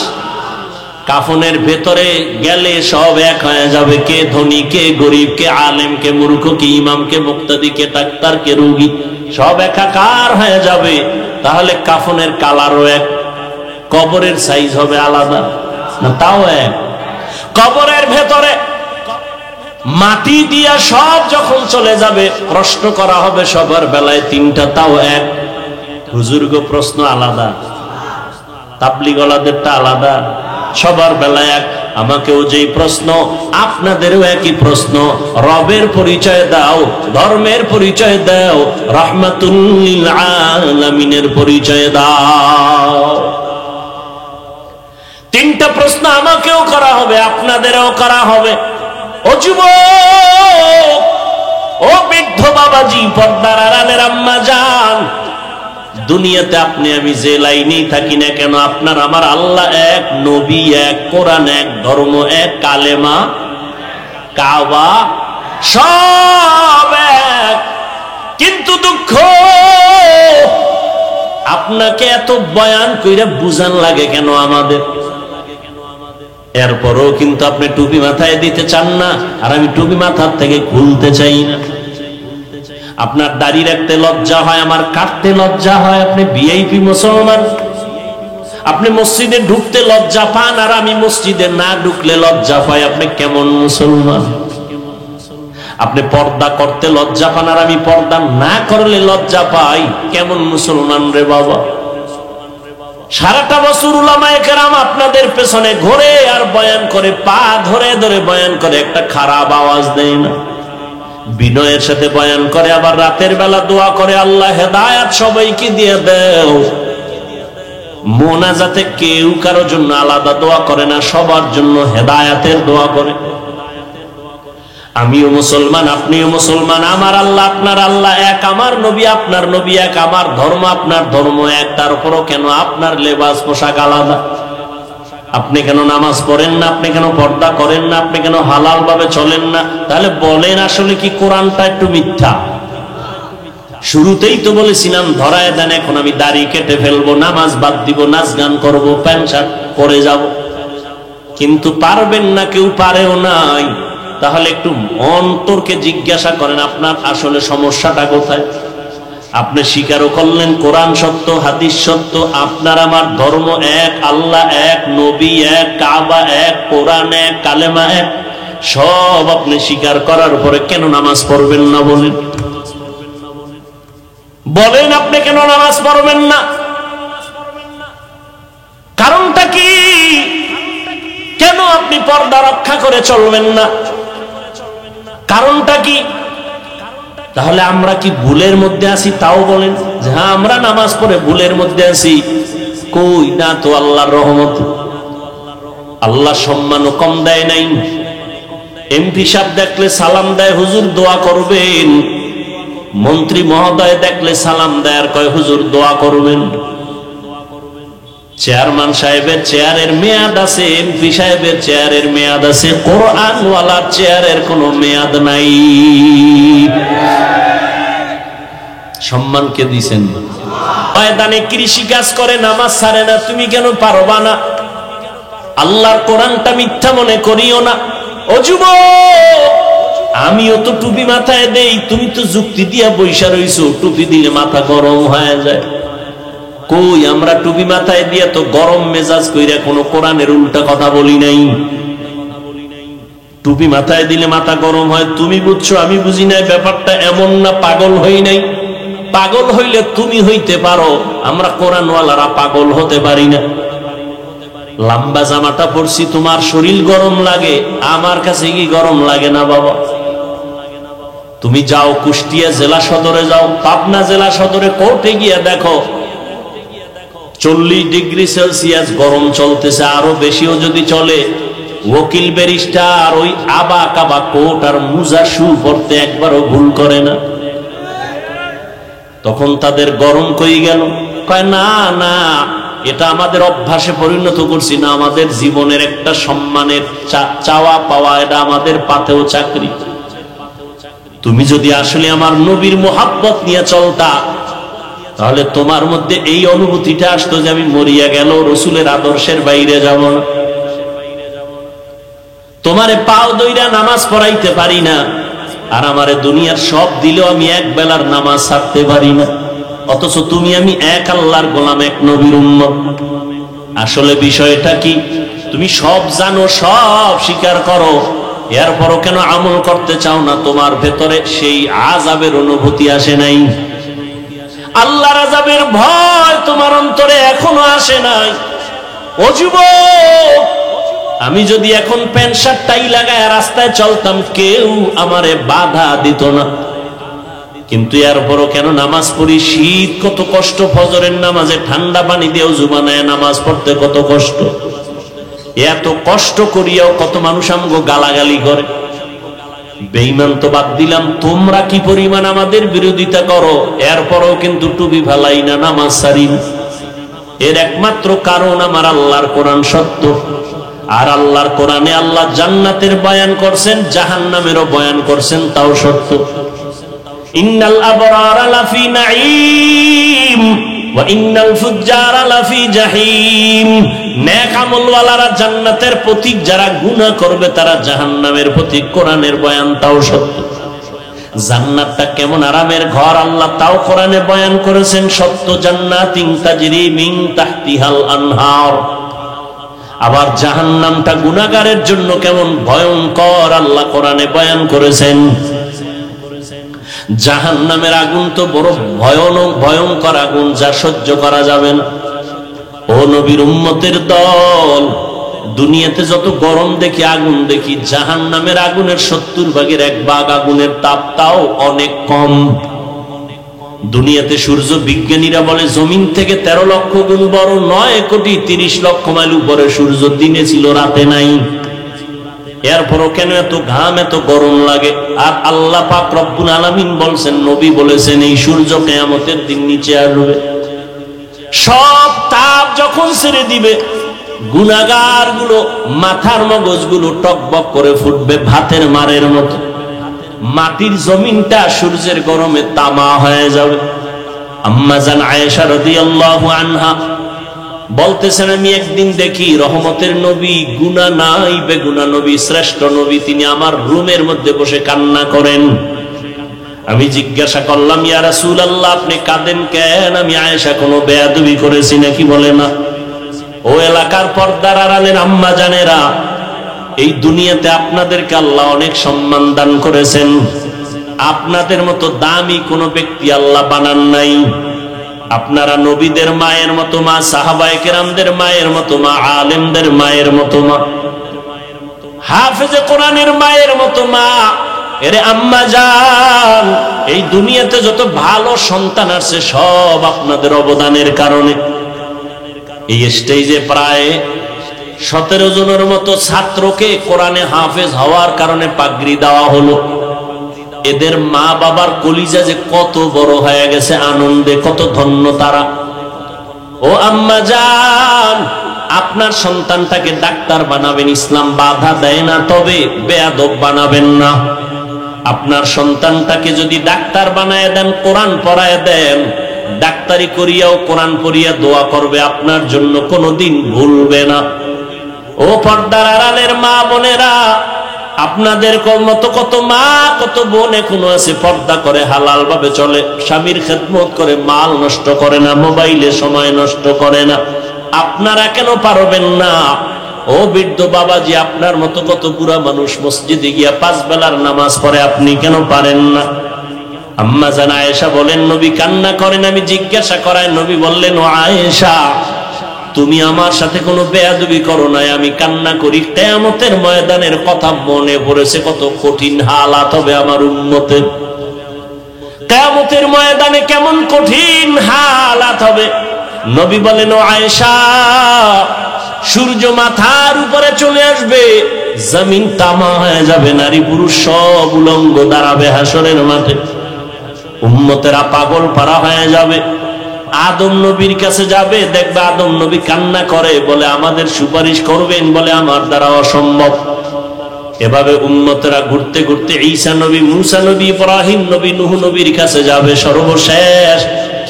কাফনের ভেতরে গেলে সব এক হয়ে যাবে, কে ধনী, কে গরিব, কে আলেম, কে মূর্খ, কে ইমাম, কে মুক্তাদি, কে ডাক্তার, কে রোগী, সব একাকার হয়ে যাবে। তাহলে কাফনের কালারও এক, কবরের সাইজ হবে আলাদা না? তাও এক। কবরের ভেতরে মাটি দিয়া সব যখন চলে যাবে, প্রশ্ন করা হবে সবার বেলায় তিনটা, তাও এক। হুজুর গো প্রশ্ন আলাদা, তাবলীগওয়ালাদেরটা আলাদা, সবার বেলায় এক। আমাকেও যেই প্রশ্ন আপনাদেরও একই প্রশ্ন। রবের পরিচয় দাও, ধর্মের পরিচয় দাও, রাহমাতুল লিল আলামিনের পরিচয় দাও। তিনটা প্রশ্ন আমাকেও করা হবে, আপনাদেরও করা হবে। ও যুবক, ও বৃদ্ধ বাবাজি, পর্দার আড়ালের আম্মা জান, দুনিয়াতে আপনি আমি যে লাইনেই থাকি না কেন, আপনার আমার আল্লাহ এক, নবী এক, কোরআন এক, ধর্ম এক, কালেমা, কাবা, সব এক। কিন্তু দুঃখ, আপনাকে এত বয়ান কইরা বুঝান লাগে কেন আমাদের? এরপরও কিন্তু আপনি টুপি মাথায় দিতে চান না, আর আমি টুপি মাথার থেকে খুলতে চাই না। আপনার দাড়ি রাখতে লজ্জা হয়, আমার কাটতে লজ্জা হয়। আপনি ভিআইপি মুসলমান, আপনি মসজিদে ঢুকতে লজ্জা পান, আর আমি মসজিদে না ঢুকলে লজ্জা পাই। আপনি কেমন মুসলমান? আপনি পর্দা করতে লজ্জা পান, আর আমি পর্দা না করলে লজ্জা পাই। কেমন মুসলমান রে বাবা? সারাটা বছর উলামায়ে কেরাম আপনাদের পেছনে ঘোরে আর বয়ান করে, পা ধরে ধরে বয়ান করে, একটা খারাপ আওয়াজ দেয় না। বিনয়ের সাথে বয়ান করে, আবার রাতের বেলা দোয়া করে, আল্লাহ হেদায়েত সবাইকে দিয়ে দাও। মোনাজাতে কেউ কারোর জন্য আলাদা দোয়া করে না, সবার জন্য হেদায়েতের দোয়া করে। আমিও মুসলমান, আপনিও মুসলমান, আমার আল্লাহ আপনার আল্লাহ এক, আমার নবী আপনার নবী এক, আমার ধর্ম আপনার ধর্ম এক। তারপরও কেন আপনার লেবাস পোশাক আলাদা? আপনি কেন নামাজ পড়েন না? আপনি কেন পর্দা করেন না? আপনি কেন হালাল ভাবে চলেন না? তাহলে বলেন, আসলে কি কোরআনটা একটু মিথ্যা? শুরুতেই তো বলেছিলাম ধরায় দেন, এখন আমি দাড়ি কেটে ফেলবো, নামাজ বাদ দিব, নাচ গান করবো, প্যান্ট শার্ট পরে যাব। কিন্তু পারবেন না, কেউ পারেও নাই। তাহলে একটু অন্তরকে জিজ্ঞাসা করেন, আপনার আসলে সমস্যাটা কোথায়? আপনি স্বীকারও করলেন কোরআন সত্য, হাদিস সত্য, আপনার আমার ধর্ম এক, আল্লাহ এক, নবী এক, কাবা এক, কোরআন এক, কালেমা এক, সব আপনি স্বীকার করার পরে কেন নামাজ পড়বেন না? বলেন বলেন, আপনি কেন নামাজ পড়বেন না? কারণটা কি? কেন আপনি পর্দা রক্ষা করে চলবেন না? কারণটা কি? তাহলে আমরা কি ভুলের মধ্যে আছি? তাও বলেন যে হ্যাঁ, আমরা নামাজ পড়ে ভুলের মধ্যে আছি। কই না তো আল্লাহর রহমত। আল্লাহ সম্মানও কম দেয় নাই। এমপি সাহেব দেখলে সালাম দেয়, হুজুর দোয়া করবেন। মন্ত্রী মহোদয় দেখলে সালাম দেয় আর কয় হুজুর দোয়া করবেন। চেয়ারম্যান সাহেবের চেয়ারের মেয়াদ আছে, এমপি সাহেবের চেয়ারের মেয়াদ আছে, কোরআনওয়ালার চেয়ারের কোনো মেয়াদ নাই। সম্মান কে দিছেন? ময়দানে কৃষি কাজ করে, নামাজ ছাড়ে না, তুমি কেন পারবা না? আল্লাহর কোরআনটা মিথ্যা মনে করিও না। ও যুবক, আমিও তো টুপি মাথায় দেই, তুমি তো যুক্তি দিয়া বৈশা রইছো, টুপি দিলে মাথা গরম হয়ে যায়। কই আমরা টুপি মাথায় দিয়ে তো গরম মেজাজ কইরা কোনো কোরআনের উল্টা কথা বলি নাই। টুপি মাথায় দিলে মাথা গরম হয়, তুমি বুঝছো আমি বুঝি নাই। ব্যাপারটা এমন না, পাগল হই নাই। পাগল হইলে তুমি হইতে পারো, আমরা কোরআনওয়ালারা পাগল হতে পারি না। লম্বা জামাটা পরছি, তোমার শরীর গরম লাগে, আমার কাছে কি গরম লাগে না বাবা? তুমি যাও কুষ্টিয়া জেলা সদরে যাও, পাবনা জেলা সদরে কোর্টে গিয়ে দেখো 40 ডিগ্রি সেলসিয়াস গরম চলতেছে, আরো বেশিও যদি চলে। ওকিল ব্যারিস্টার ওই আবা কাবা কোট আর মুজা শু পড়তে একবারও ভুল করে না। তখন তাদের গরম কই গেল? কয় না না, এটা আমাদের অভ্যাসে পরিণত করছি না, আমাদের জীবনের একটা সম্মানের চাওয়া পাওয়া, এটা আমাদের পাতেও চাকরি। তুমি যদি আসলে আমার নবীর মোহাব্বত নিয়ে চলতা, তাহলে তোমার মধ্যে এই অনুভূতিটা আসতো যে আমি মরিয়া গেল রসুলের আদর্শের বাইরে যাব না। তোমারে পাও দইরা নামাজ পড়াইতে পারি না, আর আমারে দুনিয়ার সব দিলেও আমি এক বেলার নামাজ ছাড়তে পারি না, অথচ তুমি আমি এক আল্লাহর গোলাম, এক নবীর উম্মত। আসলে বিষয়টা কি? তুমি সব জানো, সব স্বীকার করো, এরপরও কেন আমল করতে চাও না? তোমার ভেতরে সেই আযাবের অনুভূতি আসে নাই? আল্লাহর আযাবের ভয় তোমার অন্তরে এখনো আসে নাই? ও যুবক, আমি যদি এখন প্যান্ট শার্ট টাই লাগায় রাস্তায় চলতাম, কেউ আমারে বাধা দিত না। কিন্তু এরপরও কেন নামাজ পড়ি? শীত কত কষ্ট, ফজরের নামাজে ঠান্ডা পানি দিয়ে ওযু বানায় নামাজ পড়তে কত কষ্ট। এত কষ্ট করিয়াও কত মানুষ আমগো গালাগালি করে। বেঈমান তো বাদ দিলাম, তোমরা কি পরিমাণ আমাদের বিরোধিতা করো, এরপরও কিন্তু টুপি ফালাই না, নামাজ ছাড়ি না। এর একমাত্র কারণ আমার আল্লাহর কোরআন সত্য। আর আল্লাহর কোরআনে আল্লাহ জান্নাতের বয়ান করছেন, জাহান্নামেরও বয়ান করছেন, তাও সত্য। ইন্নাল আবরারা লাফি নাঈম ওয়া ইন্নাল ফুজ্জারা লাফি জাহিম। নেক আমলওয়ালারা জান্নাতের পথিক, যারা গুনাহ করবে তারা জাহান্নামের পথিক। কোরআনের বয়ান তাও সত্য। জান্নাতটা কেমন আরামের ঘর আল্লাহ তাও কোরআনে বয়ান করেছেন, সত্য। জান্নাতিন তাজরি মিন তাহতিহাল আনহার। আবার জাহান্নামটা গুনাহগারের জন্য কেমন ভয়ঙ্কর আল্লাহ কোরআনে বয়ান করেছেন। জাহান্নামের আগুন তো বড় ভয়ঙ্কর আগুন, যা সহ্য করা যাবে না। ও নবীর উম্মতের দল, দুনিয়াতে যত গরম দেখি, আগুন দেখি, জাহান্নামের আগুনের 70 ভাগের 1 ভাগ আগুনের তাপ, তাও অনেক কম। দুনিয়াতে সূর্য বিজ্ঞানীরা বলে জমিন থেকে 13 লক্ষ গুণ বড়, 9 কোটি 30 লক্ষ মাইল উপরে সূর্য, দিনে ছিল রাতে নাই। এরপরও কেন এত ঘাম, এত গরম লাগে? আর আল্লাহ পাক রব্বুল আলামিন বলছেন, নবী বলেছেন, এই সূর্য কিয়ামতের দিন নিচে আসবে। সব তাপ যখন ছেড়ে দিবে, গুনাহগার গুলো মাথার মগজগুলো টকবক করে ফুটবে ভাতের মারের মতো। মাটির জমিনটা সূর্যের গরমে তামা হয়ে যাবে। আম্মা জান আয়েশা রাদিয়াল্লাহু আনহা বলতেছেন, আমি একদিন দেখি রহমতের নবী, গুনাহ নাই বেগুনাহ নবী, শ্রেষ্ঠ নবী, তিনি আমার রুমের মধ্যে বসে কান্না করেন। আমি জিজ্ঞাসা করলাম, ইয়া রাসূলুল্লাহ, আপনি কাঁদেন কেন? আমি আয়েশা কোনো বেয়াদবি করেছি নাকি? বলে না। ও এলাকার পর্দার আড়ালের আম্মা জানেরা, এই দুনিয়াতে আপনাদেরকে আল্লাহ অনেক সম্মান দান করেছেন। আপনাদের মতো দামি কোনো ব্যক্তি আল্লাহ বানান নাই। আপনারা নবীদের মায়ের মতো মা, সাহাবায়ে কেরামদের মায়ের মতো মা, আলেমদের মায়ের মতো মা, হাফেজে কোরআনের মায়ের মতো মা। এরে আম্মা জান, এই দুনিয়াতে যত ভালো সন্তান আছে সব আপনাদের অবদানের কারণে। এই স্টেজে প্রায় 17 জনের মতো ছাত্রকে কোরআনে হাফেজ হওয়ার কারণে পাগড়ি দেওয়া হলো। এদের মা বাবার কলিজা যে কত বড় হয়ে গেছে আনন্দে, কত ধন্য তারা। ও আম্মা জান, আপনার সন্তানটাকে ডাক্তার বানাবেন, ইসলাম বাধা দেয় না, তবে বেয়াদব বানাবেন না। আপনার সন্তানটাকে যদি ডাক্তার বানায় দেন, কোরআন পড়ায় দেন, ডাক্তারি করিয়াও কোরআন পড়িয়া দোয়া করবে, আপনার জন্য কোনোদিন ভুলবে না। ও পর্দার আড়ালের মা বোনেরা, আপনাদের মতো কত মা কত বোন এখনো আছে পর্দা করে, হালাল ভাবে চলে, স্বামীর খেদমত করে, মাল নষ্ট করে না, মোবাইলে সময় নষ্ট করে না। আপনারা কেন পারবেন না? ও বৃদ্ধ বাবাজি, আপনার মতো কত বুড়া মানুষ মসজিদে গিয়া 5 বেলার নামাজ পড়ে, আপনি কেন পারেন না? আম্মা জান আয়েশা বলেন, নবী কান্না করেন, আমি জিজ্ঞাসা করাই, নবী বললেন, ও আয়েশা, তুমি আমার সাথে কোনো বেয়াদবি করো নাই, আমি কান্না করি। কিয়ামতের ময়দানের কথা মনে পড়েছে, কত কঠিন হালাত হবে আমার উম্মতের। কিয়ামতের ময়দানে কেমন কঠিন হালাত হবে। নবী বলেন, ও আয়েশা, সূর্য মাথার উপরে চলে আসবে, জমিন তামা হয়ে যাবে, নারী পুরুষ সব উলঙ্গ দাঁড়াবে হাসরের মাঠে, উম্মতেরা পাগল পারা হয়ে যাবে। আদম নবীর কাছে যাবে, দেখবে আদম নবী কান্না করে, বলে আমাদের সুপারিশ করবেন, বলে আমার দ্বারা অসম্ভব। এভাবে উম্মতেরা ঘুরতে ঘুরতে ঈসা নবী, মুসা নবী, ইব্রাহিম নবী, নূহ নবীর কাছে যাবে। সর্বশেষ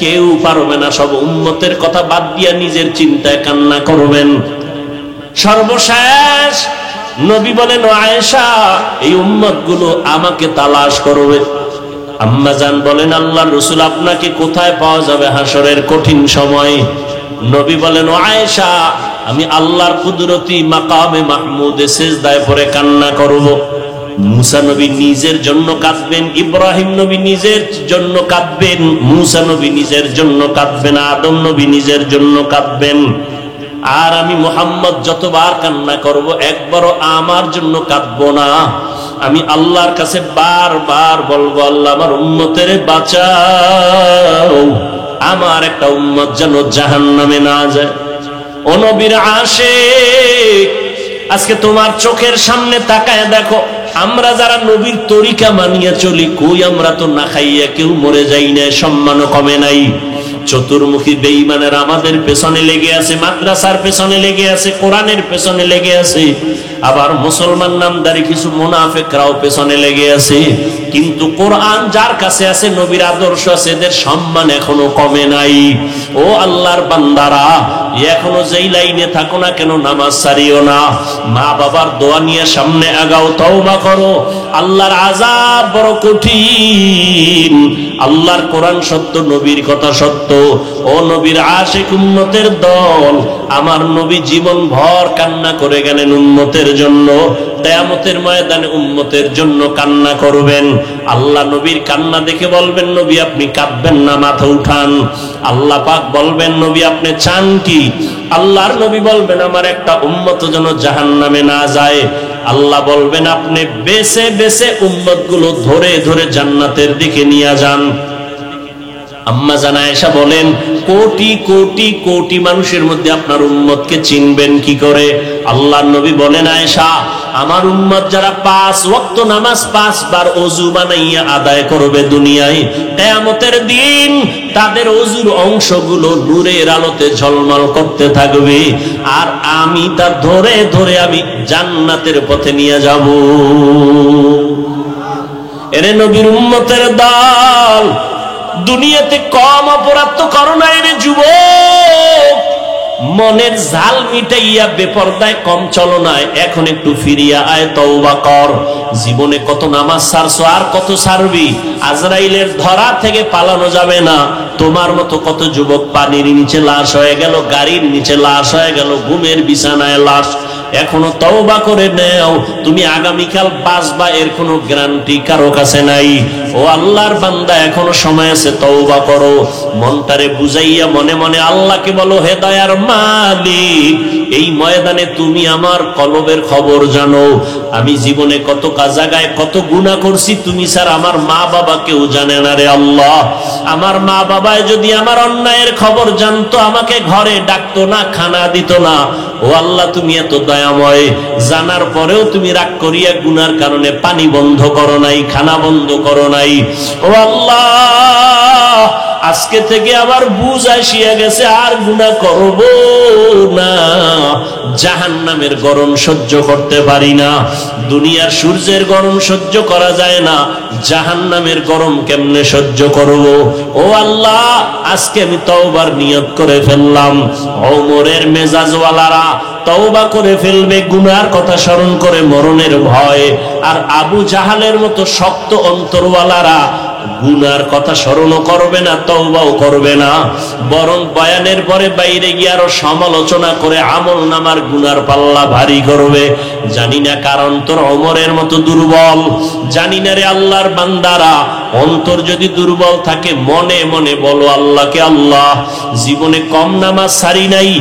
কেউ পারবে না, সব উম্মতের কথা বাদ দিয়া নিজের চিন্তায় কান্না করবেন। সর্বশেষ নবী বলেন, ও আয়েশা, এই উম্মতগুলো আমাকে তালাশ করবে। আম্মা জান বলেন, আল্লাহর রাসূল, আপনাকে কোথায় পাওয়া যাবে হাসরের কঠিন সময়? নবী বলেন, ও আয়েশা, আমি আল্লাহর কুদরতি মাকামে মাহমুদে সিজদায় পড়ে কান্না করব। মুসা নবী নিজের জন্য কাঁদবেন, ইব্রাহিম নবী নিজের জন্য কাঁদবেন, মুসা নবী নিজের জন্য কাঁদবেন, আদম নবী নিজের জন্য কাঁদবেন। আর আমি মুহাম্মদ যতবার কান্না করব, একবারও আমার জন্য কাঁদবো না। আমি আল্লাহর কাছে বারবার বলবো, আল্লাহ আমার উম্মতের বাঁচাও, আমার একটা উম্মত যেন জাহান্নামে না যায়। ও নবীর আশিক, আজকে তোমার চোখের সামনে তাকায় দেখো, আমরা যারা নবীর তরিকা মানিয়ে চলি, কই আমরা তো না খাইয়া কেউ মরে যাই না, সম্মানও কমে নাই। চতুর্মুখী বেঈমানেরা আমাদের পেছনে লেগে আছে, মাদ্রাসার পেছনে লেগে আছে, কোরআনের পেছনে লেগে আছে, আবার মুসলমান নামদারি কিছু মুনাফিকরাও পেছনে লেগে আছে। কিন্তু কোরআন যার কাছে আছে, নবীর আদর্শ আছে, এদের সম্মান এখনো কমে নাই। ও আল্লাহর বান্দারা, এখনো যেই লাইনে থাকো না কেন, নামাজ ছাড়িও না, মা বাবার দোয়া নিয়ে সামনে আগাও, তওবা করো। আল্লাহর আযাব বড় কঠিন। আল্লাহর কোরআন সত্য, নবীর কথা সত্য। ও নবীর আশিক উম্মতের দল, আমার নবী জীবন ভর কান্না করে গেলেন উম্মতের জন্য, কিয়ামতের ময়দানে উম্মতের জন্য কান্না করবেন। আল্লাহ নবীর কান্না দেখে বলবেন, নবী আপনি কাঁদবেন না, মাথা উঠান। আল্লাহ পাক বলবেন, নবী আপনি চান কি? আল্লাহর নবী বলবেন, আমার একটা উম্মত যেন জাহান্নামে না যায়। আল্লাহ বলবেন, আপনি বেছে বেছে উম্মতগুলো ধরে ধরে জান্নাতের দিকে নিয়ে যান। আম্মা জান আয়েশা বলেন, কোটি কোটি কোটি মানুষের মধ্যে আপনার উম্মতকে চিনবেন কি করে? আল্লাহর নবী বলেন, আয়েশা, আমার উম্মত যারা 5 ওয়াক্ত নামাজ 5 বার ওযু বানাইয়া আদায় করবে দুনিয়ায়, কিয়ামতের দিন তাদের ওযুর অংশগুলো নূরের আলোতে ঝলমল করতে থাকবে, আর আমি তা ধরে ধরে আমি জান্নাতের পথে নিয়ে যাব। এরে নবীর উম্মতের দল, দুনিয়াতে কম অপরাধ তো করো না রে যুবক, মনের ঝাল মিটাইয়া বেপরদায় কম চলো না, এখন একটু ফিরিয়া আয়, তওবা কর। জীবনে কত নামাজ ছাড়ছো, আর কত ছাড়বি? আজরাইলের ধরা থেকে পালানো যাবে না। তোমার মতো কত যুবক পানির নিচে লাশ হয়ে গেল, গাড়ির নিচে লাশ হয়ে গেল, ঘুমের বিছানায় লাশ। এখনো তওবা করে নেও, তুমি আগামীকাল বাঁচবা এর কোনো গ্যারান্টি কারো কাছে নাই। ও আল্লাহর বান্দা এখনো সময় আছে, তওবা করো। মনটারে বুঝাইয়া মনে মনে আল্লাহকে বলো, হে দয়ার মালিক, এই ময়দানে তুমি আমার কলবের খবর জানো। আমি জীবনে কত জায়গায় কত গুনাহ করছি, তুমি স্যার আমার মা বাবা কেউ জানে না রে আল্লাহ। আমার মা বাবায় যদি আমার অন্যায়ের খবর জানতো, আমাকে ঘরে ডাকতো না, খানা দিত না। ও আল্লাহ, তুমি এত দয়াময়, জানার পরেও তুমি রাগ করিয়া গুনার কারণে পানি বন্ধ করো নাই, খানা বন্ধ করো নাই। ও আল্লাহ, আজকে থেকে আবার বুঝ আসিয়া গেছে, আর গুনাহ করব না। জাহান্নামের গরম সহ্য করতে পারি না। দুনিয়ার সূর্যের গরম সহ্য করা যায় না, জাহান্নামের গরম কেমনে সহ্য করব? ও আল্লাহ, আজকে আমি তওবার নিয়ত করে ফেললাম। ওমরের মেজাজওয়ালারা তওবা করে ফেলবে গুনার কথা স্মরণ করে মরণের ভয়, আর আবু জাহালের মতো শক্ত অন্তরওয়ালারা গুনার কথা স্মরণও করবে না, তওবাও করবে না, বরং বয়ানের পরে বাইরে গিয়ে আরো সমালোচনা করে আমল নামার গুনার পাল্লা ভারী করবে। জানি না কার অন্তর ওমরের মতো দুর্বল, জানি না রে আল্লাহর বান্দারা, অন্তর যদি দুর্বল থাকে মনে মনে বলো আল্লাহকে, আল্লাহ জীবনে কম নামাজ সারি নাই,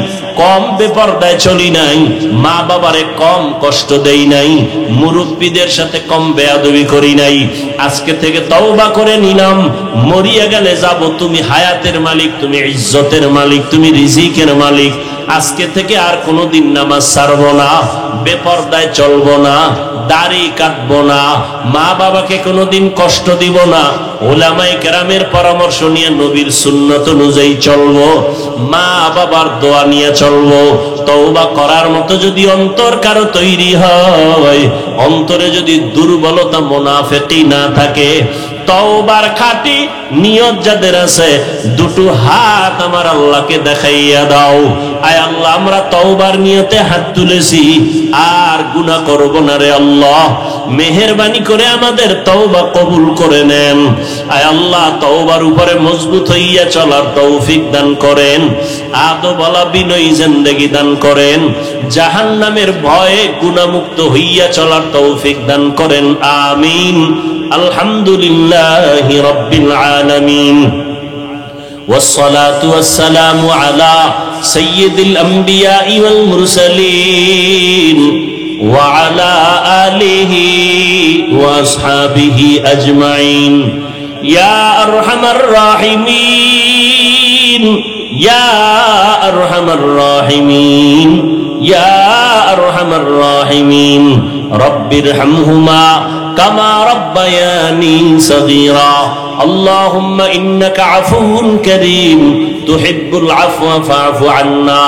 কম বেপরদায় চলি নাই, মা বাবারে কম কষ্ট দেই নাই, মুরব্বীদের সাথে কম বেয়াদবি করি নাই। আজকে থেকে তওবা করে নিলাম, মরিয়া গেলে যাব, তুমি হায়াতের মালিক, তুমি ইজ্জতের মালিক, তুমি রিজিকের মালিক। আজকে থেকে আর কোনোদিন নামাজ ছাড়বো না, বেপরদায় চলবো না, দাড়ি কাটবো না, মা বাবাকে কোনোদিন কষ্ট দিব না, উলামায়ে কেরামের পরামর্শ নিয়ে নবীর সুন্নত অনুযায়ী চলবো, মা বাবার দোয়া নিয়ে চলবো। তওবা করার মতো যদি অন্তর কারো তৈরি হয়, অন্তরে যদি দুর্বলতা মুনাফিকি না থাকে, তওবার খাঁটি নিয়ত যাদের আছে, দুটো হাত আমার আল্লাহকে দেখাইয়া দাও। আয় আল্লাহ, আমরা তওবার নিয়তে হাত তুলেছি, আর গুনাহ করব না রে আল্লাহ। মেহেরবানি করে আমাদের তওবা কবুল করে নেন। আয় আল্লাহ, তওবার উপরে মজবুত হইয়া চলার তৌফিক দান করেন, আদবওয়ালা বিনয়ী জিন্দেগি দান করেন, জাহান্নামের ভয়ে গুনাহমুক্ত হইয়া চলার তৌফিক দান করেন। আমিন। আলহামদুলিল্লাহি রাব্বিল আলামিন, ওয়াসসালাতু ওয়াসসালামু আলা সাইয়্যিদিল আমবিয়াই ওয়াল মুরসালিন ওয়া আলা আলিহি ওয়া আসহাবিহি আজমাইন। ইয়া আরহামার রাহিমিন, ইয়া আরহামার রাহিমিন, ইয়া আরহামার রাহিমিন। রব্বিরহামহুমা কামা রব্বায়ানি সগীরা। আল্লাহুম্মা ইন্নাকা আফুউন কারীম তুহিব্বুল আফওয়া ফা'ফু আন্না।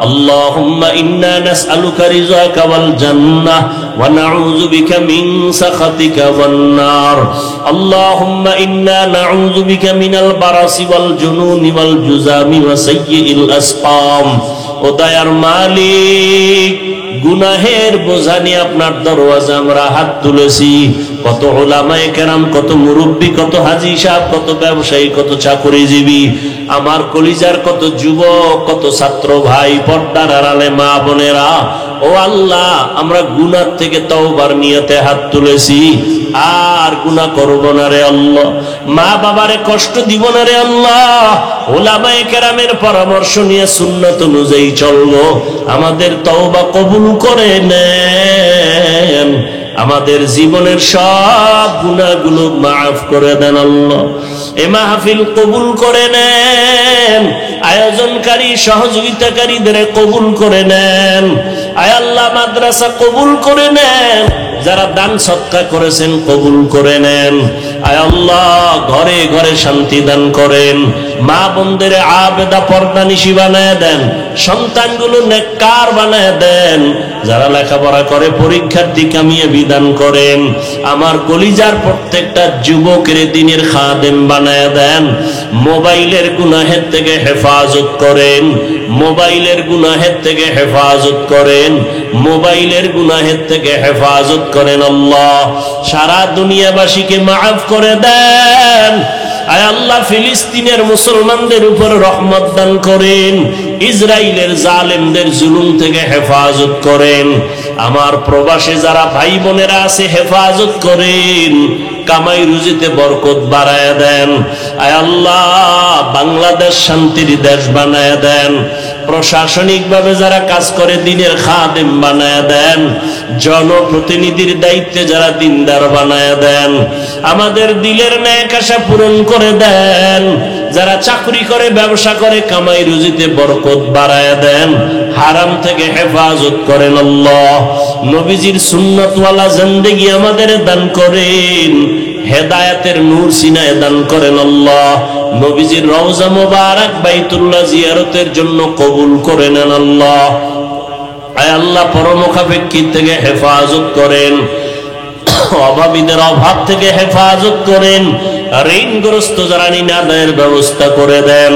আল্লাহুম্মা ইন্না নাসআলুকা রিযাকা ওয়াল জান্নাহ ওয়া নাউযু বিকা মিন সাখাতিকা ওয়ান নার। আল্লাহুম্মা ইন্না নাউযু বিকা মিনাল বারাসি ওয়াল জুনুনি ওয়াল জুযামি ওয়া সাইয়্যিল আসকাম। ও দয়ার মালিক, গুনাহের বোঝা নিয়ে আপনার দরওয়াজা আমরা হাত তুলেছি। কত উলামায়ে কেরাম, কত মুরব্বী, কত হাজী সাহেব, কত ব্যবসায়ী, কত চাকরিজীবী, আমার কলিজার কত যুবক, কত ছাত্র ভাই, পর্দার আড়ালে মা বোনেরা, ও আল্লাহ, আমরা গুনাহ থেকে তওবার নিয়তে হাত তুলেছি, আর গুনাহ করব না রে আল্লাহ। মা বাবারে কষ্ট দিব না রে আল্লাহ। উলামায়ে কেরামের পরামর্শ নিয়ে সুন্নাত অনুযায়ী চলবো। আমাদের তওবা কবুল করে নেন, আমাদের জীবনের সব গুনাহগুলো মাফ করে দেন আল্লাহ। এ মাহফিল কবুল করে নেন, আয়োজনকারী সহযোগিতাকারীদের কবুল করে নেন। আয় আল্লাহ, মাদ্রাসা কবুল করে নেন, যারা দান সদকা করেছেন কবুল করে নেন। আয় আল্লাহ, ঘরে ঘরে শান্তি দান করেন, মা বোনদের আবেদা পর্দানিশী বানায় দেন, সন্তানগুলো নেককার বানায় দেন, যারা লেখাপড়া করে পরীক্ষার্থী কামিয়ে বিধান করেন। আমার কলিজার প্রত্যেকটা যুবকের দিনের খাদেম বানায় দেন। মোবাইলের গুনাহের থেকে হেফাজত করেন, মোবাইলের গুনাহের থেকে হেফাজত করেন, মোবাইলের গুনাহের থেকে হেফাজত করেন আল্লাহ। সারা দুনিয়াবাসীকে মাফ করে দেন, আয় আল্লাহ ফিলিস্তিনের মুসলমানদের উপর রহমত দান করেন, ইসরায়েলের জালেমদের জুলুম থেকে হেফাজত করেন, আমার প্রবাসে যারা ভাই বোনেরা আছে হেফাজত করেন, কামাই রুজিতে বরকত বাড়ায় দেন। আয় আল্লাহ বাংলাদেশ শান্তির দেশ বানায় দেন, প্রশাসনিক ভাবে যারা কাজ করে দিনের খাদেম বানায় দেন, জনপ্রতিনিধির দায়িত্বে যারা দিনদার বানায় দেন, আমাদের দিলের ন্যাক আশা পূরণ করে দেন, যারা চাকরি করে ব্যবসা করে কামাই রুজিতে বরকত বাড়ায় দেন, হারাম থেকে হেফাজত করেন আল্লাহ। নবীজির সুন্নতওয়ালা জিন্দেগি আমাদের দান করেন, হেদায়েতের নূর সিনায় দান করেন আল্লাহ। নবীজির রওজা মুবারক বাইতুল্লাহ জিয়ারতের জন্য কবুল করে নেন আল্লাহ। আয় আল্লাহ পরমুখাপেক্ষী থেকে হেফাজত করেন, অভাবীদের অভাব থেকে হেফাজত করেন, ঋণগ্রস্ত যারা ঋণ আদায়ের ব্যবস্থা করে দেন।